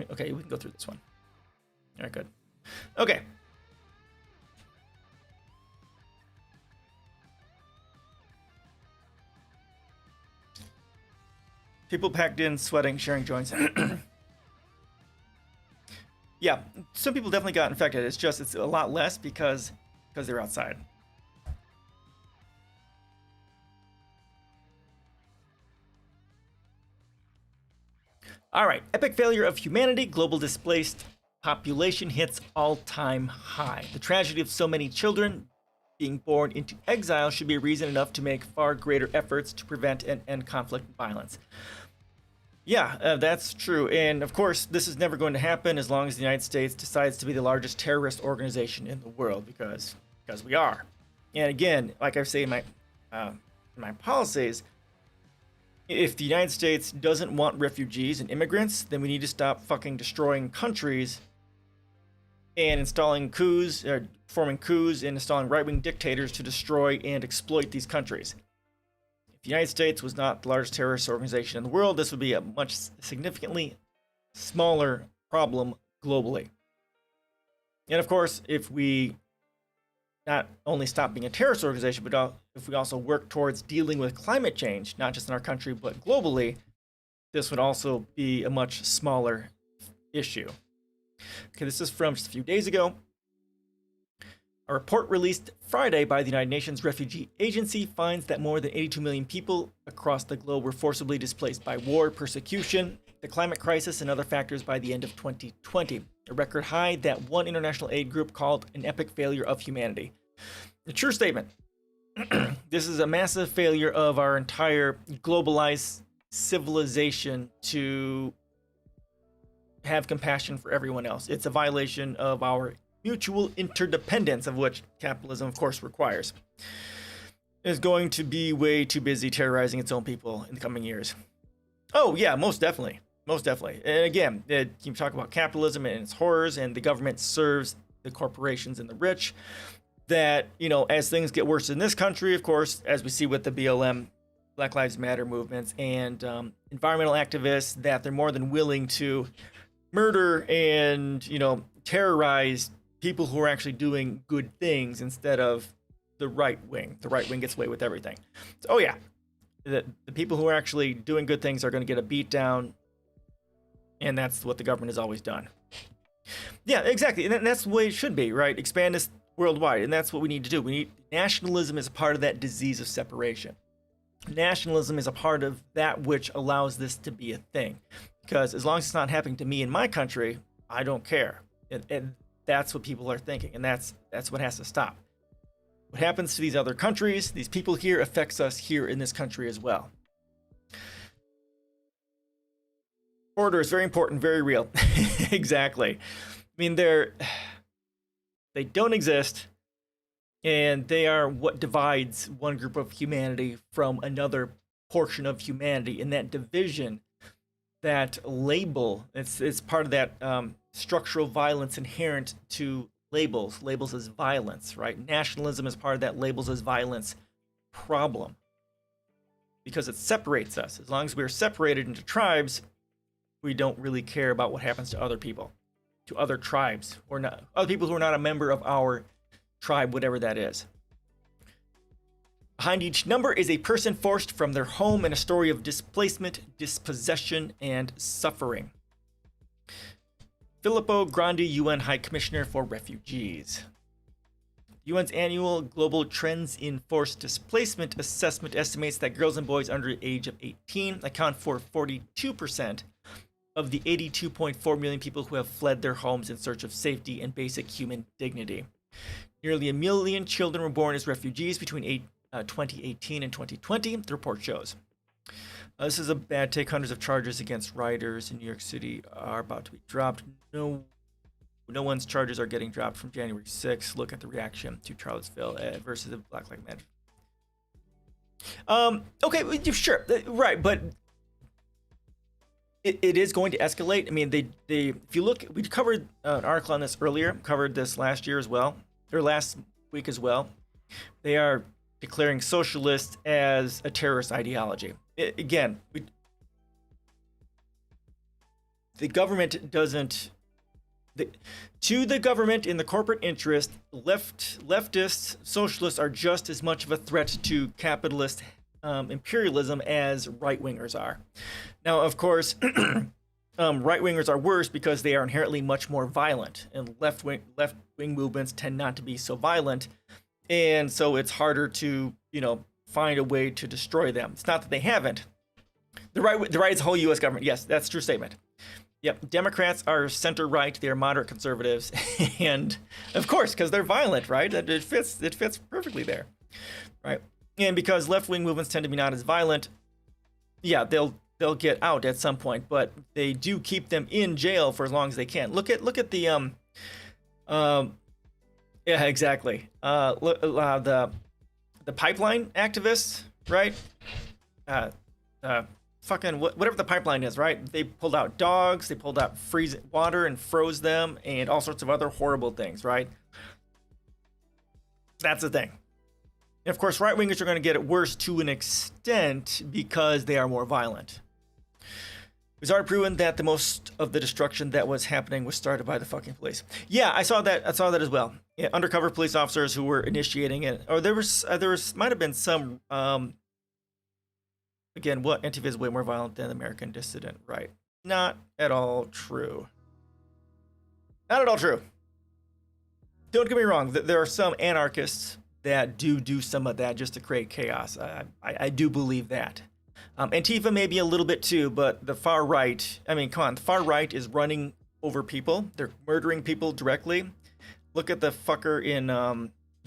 Okay, we can go through this one. All right, good. Okay. People packed in, sweating, sharing joints. Yeah, some people definitely got infected. It's a lot less because they're outside. All right, epic failure of humanity, global displaced population hits all-time high. The tragedy of so many children being born into exile should be reason enough to make far greater efforts to prevent and end conflict and violence. Yeah, that's true. And of course, this is never going to happen as long as the United States decides to be the largest terrorist organization in the world, because we are. And again, like I say in my policies, if the United States doesn't want refugees and immigrants, then we need to stop fucking destroying countries and installing coups, or forming coups and installing right-wing dictators to destroy and exploit these countries. If the United States was not the largest terrorist organization in the world, this would be a much significantly smaller problem globally. And of course, if we not only stop being a terrorist organization, but if we also work towards dealing with climate change, not just in our country, but globally, this would also be a much smaller issue. Okay, this is from just a few days ago. A report released Friday by the United Nations Refugee Agency finds that more than 82 million people across the globe were forcibly displaced by war, persecution, the climate crisis, and other factors by the end of 2020, a record high that one international aid group called an epic failure of humanity. A true statement. This is a massive failure of our entire globalized civilization to have compassion for everyone else. It's a violation of our mutual interdependence, of which capitalism, of course, requires. Is going to be way too busy terrorizing its own people in the coming years. Oh, yeah, most definitely. Most definitely. And again, you talk about capitalism and its horrors, and the government serves the corporations and the rich. That, as things get worse in this country, of course, as we see with the BLM, Black Lives Matter movements, and environmental activists, that they're more than willing to murder and, terrorize people who are actually doing good things instead of the right wing. The right wing gets away with everything. So, oh yeah, the people who are actually doing good things are going to get a beat down, and that's what the government has always done. Yeah, exactly, and that's the way it should be, right? Expand this worldwide, and that's what we need to do. Nationalism is a part of that disease of separation. Nationalism is a part of that which allows this to be a thing, because as long as it's not happening to me in my country, I don't care. And that's what people are thinking, and that's what has to stop. What happens to these other countries, these people here, affects us here in this country as well. Order is very important, very real. Exactly. I mean, they don't exist, and they are what divides one group of humanity from another portion of humanity. And that division, that label, it's part of that structural violence inherent to labels as violence, right? Nationalism is part of that labels as violence problem. because it separates us. As long as we're separated into tribes, we don't really care about what happens to other people, to other tribes, or not other people who are not a member of our tribe, whatever that is. Behind each number is a person forced from their home and a story of displacement, dispossession, and suffering. Filippo Grandi, UN High Commissioner for Refugees. UN's annual Global Trends in Forced Displacement assessment estimates that girls and boys under the age of 18 account for 42% of the 82.4 million people who have fled their homes in search of safety and basic human dignity. Nearly a million children were born as refugees between 2018 and 2020, the report shows. This is a bad take. Hundreds of charges against rioters in New York City are about to be dropped. No one's charges are getting dropped from January 6th. Look at the reaction to Charlottesville versus the Black Lives Matter. Okay, sure, right, but it is going to escalate. I mean, they if you look, we covered an article on this earlier, covered this last year as well, or last week as well. They are declaring socialist as a terrorist ideology. The government doesn't. To the government in the corporate interest, leftists, socialists are just as much of a threat to capitalist imperialism as right-wingers are. Now, of course, right-wingers are worse because they are inherently much more violent, and left-wing movements tend not to be so violent, and so it's harder to, find a way to destroy them. It's not that they haven't. The right is the whole U.S. government. Yes, that's a true statement. Yep, Democrats are center-right. They are moderate conservatives, and of course, because they're violent, right? It fits perfectly there, right? And because left-wing movements tend to be not as violent, yeah, they'll get out at some point, but they do keep them in jail for as long as they can. Look at the yeah, exactly. The pipeline activists, right? Fucking whatever the pipeline is, right? They pulled out dogs, they pulled out freezing water and froze them, and all sorts of other horrible things, right? That's the thing. And of course, right-wingers are going to get it worse to an extent because they are more violent. It was already proven that the most of the destruction that was happening was started by the fucking police. Yeah, I saw that as well. Yeah, undercover police officers who were initiating it. Or there might have been some. Again, what Antifa is way more violent than the American dissident, right? Not at all true. Not at all true. Don't get me wrong. There are some anarchists that do some of that just to create chaos. I do believe that. Antifa may be a little bit too, but the far right, I mean, come on, the far right is running over people. They're murdering people directly. Look at the fucker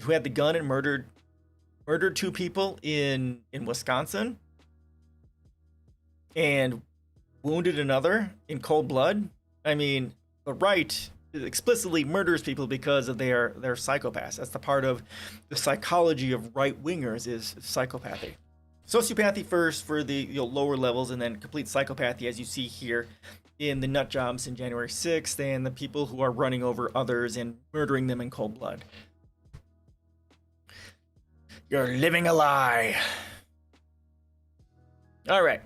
who had the gun and murdered 2 people in Wisconsin and wounded another in cold blood. I mean, the right explicitly murders people because of they're psychopaths. That's the part of the psychology of right-wingers is psychopathy. Sociopathy first for the lower levels, and then complete psychopathy, as you see here in the nut jobs in January 6th, and the people who are running over others and murdering them in cold blood. You're living a lie. All right.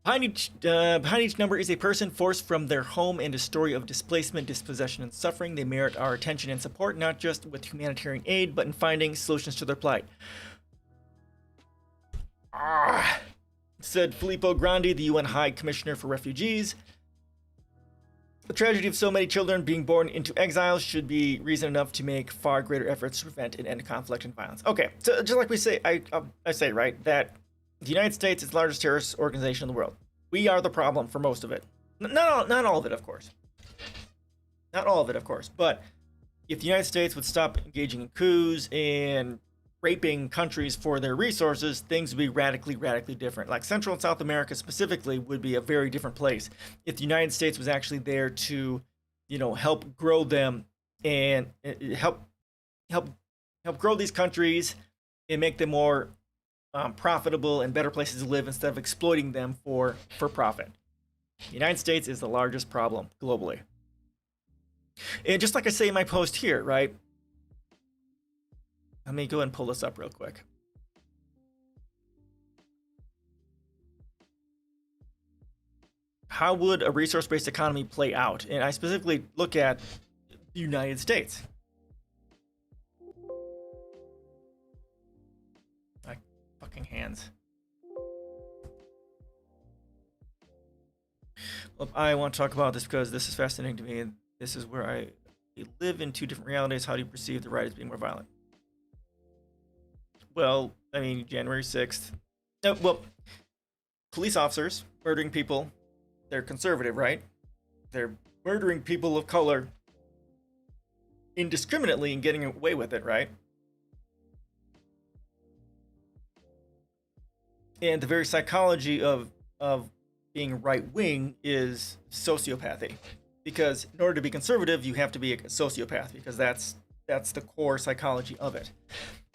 Behind each number is a person forced from their home and a story of displacement, dispossession, and suffering. They merit our attention and support, not just with humanitarian aid, but in finding solutions to their plight. Said Filippo Grandi, the UN High Commissioner for Refugees. The tragedy of so many children being born into exile should be reason enough to make far greater efforts to prevent and end conflict and violence. Okay, so just like we say, I say, right, that the United States is the largest terrorist organization in the world. We are the problem for most of it. Not all of it, of course. Not all of it, of course. But if the United States would stop engaging in coups and raping countries for their resources, things would be radically different. Like Central and South America specifically would be a very different place if the United States was actually there to, help grow them and help grow these countries and make them more profitable and better places to live instead of exploiting them for profit. The United States is the largest problem globally. And just like I say in my post here, right? Let me go ahead and pull this up real quick. how would a resource-based economy play out? And I specifically look at the United States. My fucking hands. Well, I want to talk about this because this is fascinating to me. This is where I live in two different realities. How do you perceive the right as being more violent? Well, I mean, January 6th. Well, police officers murdering people, they're conservative, right? They're murdering people of color indiscriminately and getting away with it, right? And the very psychology of being right-wing is sociopathy. Because in order to be conservative, you have to be a sociopath, because that's the core psychology of it.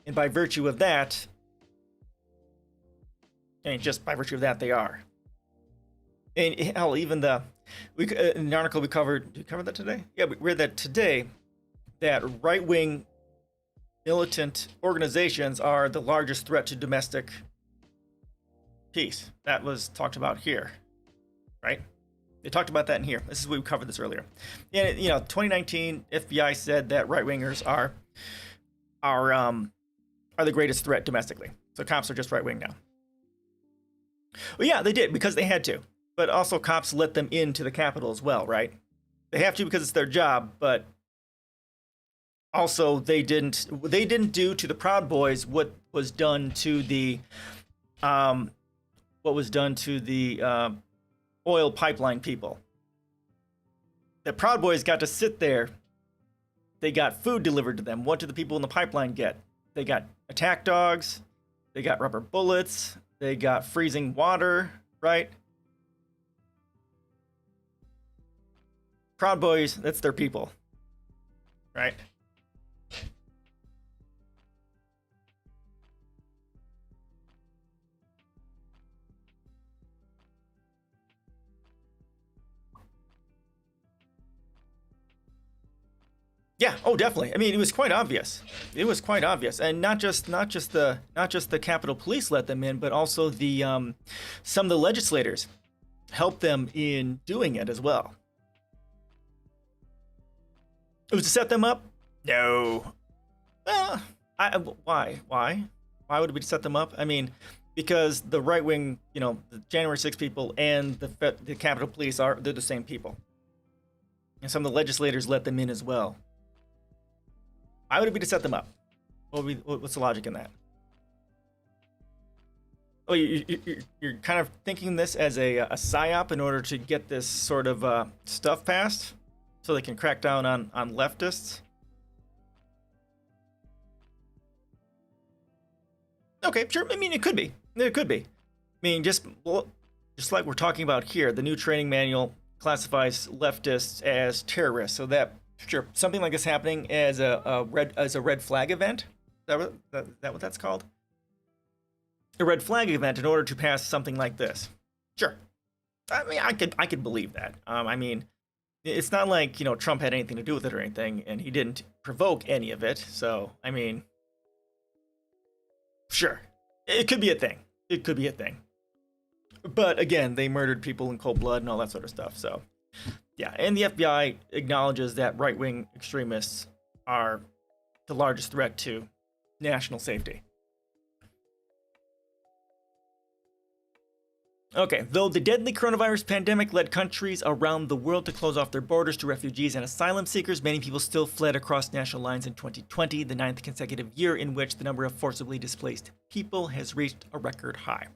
And by virtue of that, and just by virtue of that, they are. And hell, even in the article we covered, did we cover that today? Yeah, we read that today, that right-wing militant organizations are the largest threat to domestic peace. That was talked about here, right? They talked about that in here. This is we covered this earlier. And 2019 FBI said that right-wingers are the greatest threat domestically. So cops are just right-wing now. Well, yeah, they did because they had to. But also cops let them into the Capitol as well, right? They have to because it's their job, but also they didn't do to the Proud Boys what was done to the oil pipeline people. The Proud Boys got to sit there. They got food delivered to them. What did the people in the pipeline get? They got attack dogs. They got rubber bullets. They got freezing water, right? Proud Boys, that's their people, right? Yeah. Oh, definitely. I mean, it was quite obvious. It was quite obvious, and not just the Capitol Police let them in, but also the some of the legislators helped them in doing it as well. It was to set them up? No. Why? Why would it be to set them up? I mean, because the right wing, the January 6 people and the Capitol Police they're the same people, and some of the legislators let them in as well. Why would it be to set them up? What's the logic in that? Oh, you're kind of thinking this as a psyop in order to get this sort of stuff passed, so they can crack down on leftists. Okay, sure. I mean, it could be. It could be. I mean, just like we're talking about here, the new training manual classifies leftists as terrorists, so that. Sure, something like this happening as a red flag event. Is that what that's called? A red flag event in order to pass something like this. Sure, I mean I could believe that. I mean, it's not like Trump had anything to do with it or anything, and he didn't provoke any of it. So I mean, sure, it could be a thing. It could be a thing. But again, they murdered people in cold blood and all that sort of stuff. So. Yeah, and the FBI acknowledges that right-wing extremists are the largest threat to national safety. Okay, though the deadly coronavirus pandemic led countries around the world to close off their borders to refugees and asylum seekers, many people still fled across national lines in 2020, the 9th consecutive year in which the number of forcibly displaced people has reached a record high.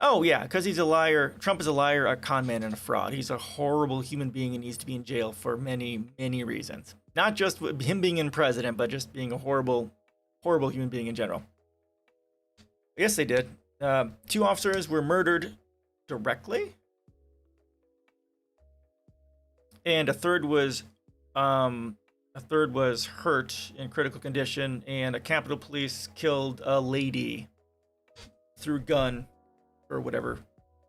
Oh, yeah, because he's a liar. Trump is a liar, a con man, and a fraud. He's a horrible human being and needs to be in jail for many, many reasons. Not just him being in president, but just being a horrible, horrible human being in general. Yes, they did. 2 officers were murdered directly. And a third was hurt in critical condition, and a Capitol Police killed a lady through gun. Or whatever,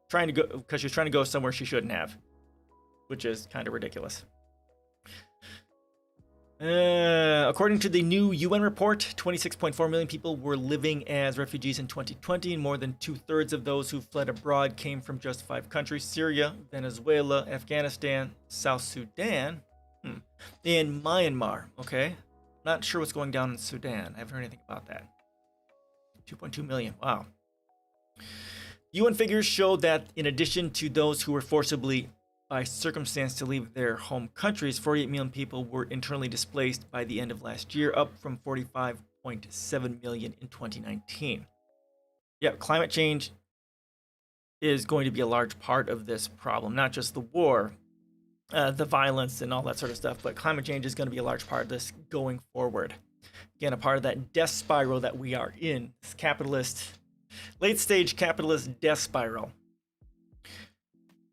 because she was trying to go somewhere she shouldn't have, which is kind of ridiculous. According to the new UN report, 26.4 million people were living as refugees in 2020, and more than 2/3 of those who fled abroad came from just 5 countries: Syria, Venezuela, Afghanistan, South Sudan, and Myanmar. Okay, not sure what's going down in Sudan. I haven't heard anything about that. 2.2 million. Wow. UN figures show that in addition to those who were forcibly by circumstance to leave their home countries, 48 million people were internally displaced by the end of last year, up from 45.7 million in 2019. Yeah, climate change is going to be a large part of this problem, not just the war, the violence and all that sort of stuff, but climate change is going to be a large part of this going forward. Again, a part of that death spiral that we are in, this late stage capitalist death spiral.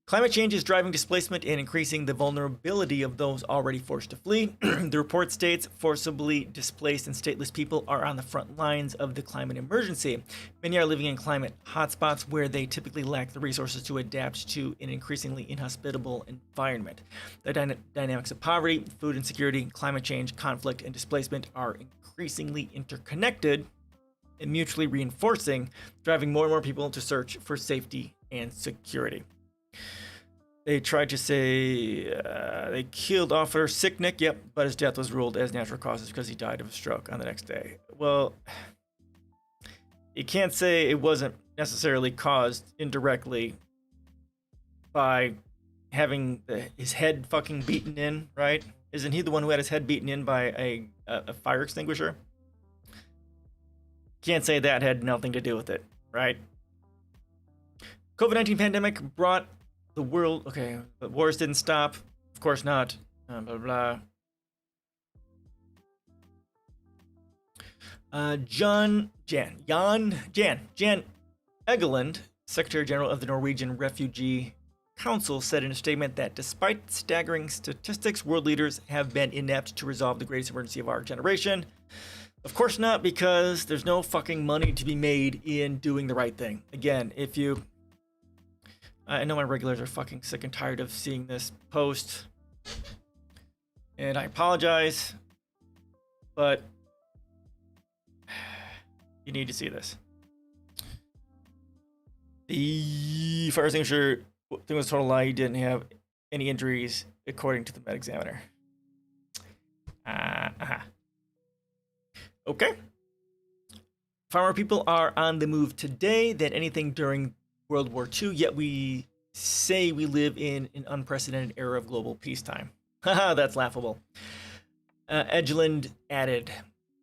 Climate change is driving displacement and increasing the vulnerability of those already forced to flee. The report states forcibly displaced and stateless people are on the front lines of the climate emergency. Many are living in climate hotspots where they typically lack the resources to adapt to an increasingly inhospitable environment. The dynamics of poverty, food insecurity, climate change, conflict, and displacement are increasingly interconnected and mutually reinforcing, driving more and more people to search for safety and security. They tried to say they killed Officer Sicknick, yep, but his death was ruled as natural causes because he died of a stroke on the next day. Well, you can't say it wasn't necessarily caused indirectly by having his head fucking beaten in, right? Isn't he the one who had his head beaten in by a fire extinguisher? Can't say that had nothing to do with it, right? COVID-19 pandemic brought the world, okay, but wars didn't stop. Of course not. Blah, blah, blah. Jan Egeland, Secretary General of the Norwegian Refugee Council, said in a statement that despite staggering statistics, world leaders have been inept to resolve the greatest emergency of our generation. Of course not, because there's no fucking money to be made in doing the right thing. Again, if you... I know my regulars are fucking sick and tired of seeing this post, and I apologize, but you need to see this. The fire extinguisher thing was a total lie. He didn't have any injuries, according to the med examiner. Okay. Far more people are on the move today than anything during World War II, yet we say we live in an unprecedented era of global peacetime. Haha, that's laughable. Egeland added,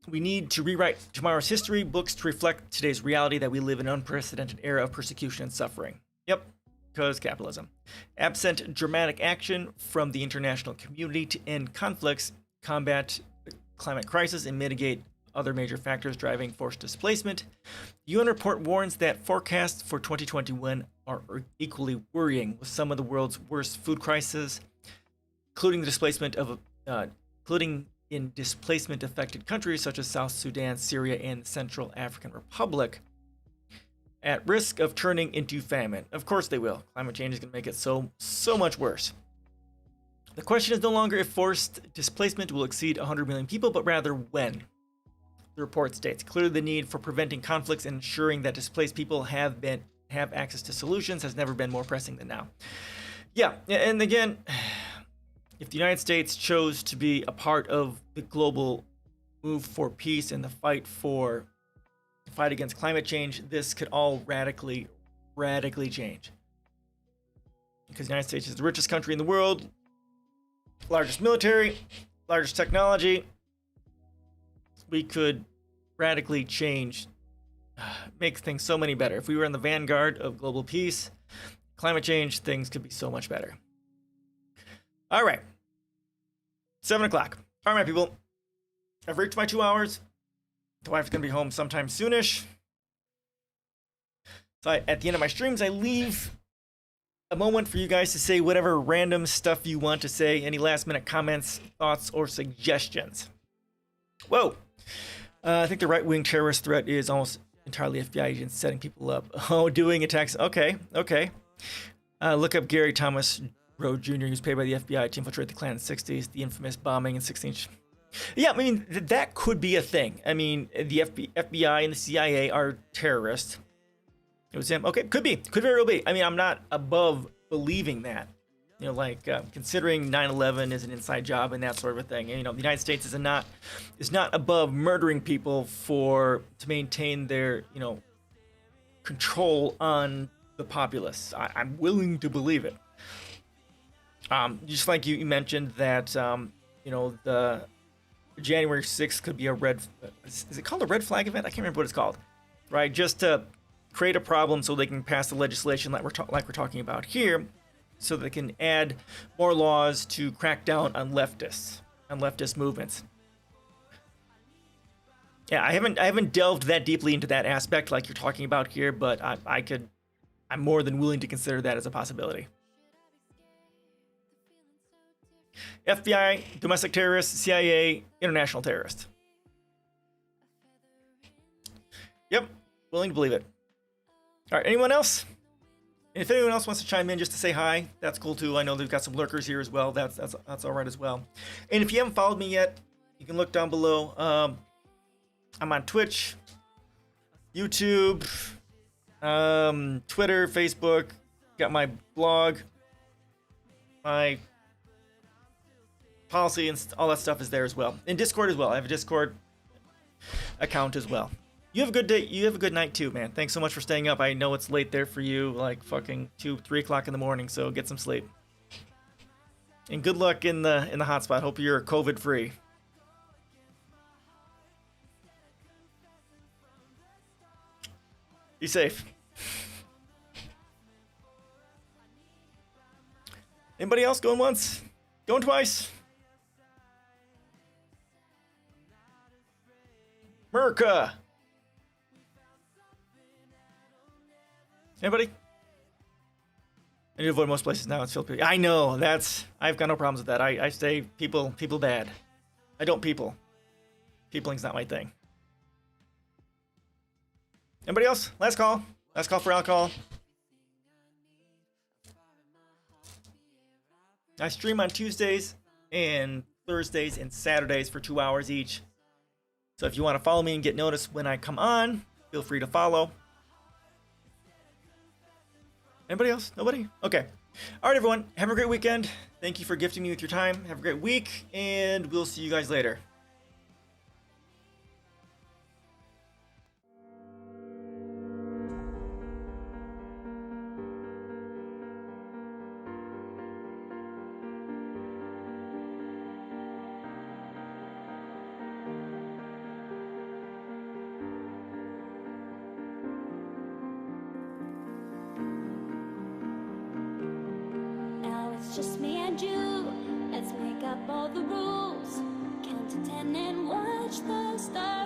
we need to rewrite tomorrow's history books to reflect today's reality that we live in an unprecedented era of persecution and suffering. Yep, because capitalism. Absent dramatic action from the international community to end conflicts, combat the climate crisis, and mitigate other major factors driving forced displacement, the UN report warns that forecasts for 2021 are equally worrying, with some of the world's worst food crises, including in displacement-affected countries such as South Sudan, Syria, and the Central African Republic, at risk of turning into famine. Of course they will. Climate change is going to make it so much worse. The question is no longer if forced displacement will exceed 100 million people, but rather when. The report states, clearly the need for preventing conflicts and ensuring that displaced people have access to solutions has never been more pressing than now. Yeah, and again, if the United States chose to be a part of the global move for peace and the fight against climate change, this could all radically change. Because the United States is the richest country in the world, largest military, largest technology. We could radically change, make things so many better. If we were in the vanguard of global peace, climate change, things could be so much better. All right. 7 o'clock. All right, people. I've reached my 2 hours. The wife's going to be home sometime soonish. So at the end of my streams, I leave a moment for you guys to say whatever random stuff you want to say. Any last minute comments, thoughts, or suggestions. Whoa. I think the right-wing terrorist threat is almost entirely FBI agents setting people up. Oh, doing attacks. Okay. Look up Gary Thomas Rowe Jr., who's paid by the FBI to infiltrate the Klan in the 60s. The infamous bombing in 16 Yeah, I mean, that could be a thing. I mean, the FBI and the CIA are terrorists. It was him. Okay, could be. Could very well be. I mean, I'm not above believing that. You know, like considering 9/11 is an inside job and that sort of a thing. And, you know, the United States is not above murdering people to maintain their, you know, control on the populace. I'm willing to believe it. Just like you mentioned that, you know, the January 6th could be a is it called a red flag event? I can't remember what it's called, right? Just to create a problem so they can pass the legislation like we're talking about here, so they can add more laws to crack down on leftist movements. Yeah, I haven't delved that deeply into that aspect like you're talking about here, but I'm more than willing to consider that as a possibility. FBI, domestic terrorist, CIA, international terrorist. Yep, willing to believe it. All right, anyone else? And if anyone else wants to chime in just to say hi, that's cool too. I know they've got some lurkers here as well. That's all right as well. And if you haven't followed me yet, you can look down below. I'm on Twitch, YouTube, Twitter, Facebook. Got my blog, my policy, and all that stuff is there as well. And Discord as well. I have a Discord account as well. You have a good day. You have a good night too, man. Thanks so much for staying up. I know it's late there for you, like fucking 2-3 o'clock in the morning. So get some sleep. And good luck in the hotspot. Hope you're COVID free. Be safe. Anybody else going once? Going twice? America. Anybody? I need to avoid most places now. It's Philippines. I know. I've got no problems with that. I say people bad. I don't people. Peopling's not my thing. Anybody else? Last call. Last call for alcohol. I stream on Tuesdays and Thursdays and Saturdays for 2 hours each. So if you want to follow me and get noticed when I come on, feel free to follow. Anybody else? Nobody? Okay. All right, everyone. Have a great weekend. Thank you for gifting me with your time. Have a great week, and we'll see you guys later. Just me and you, let's make up all the rules. Count to 10 and watch the stars.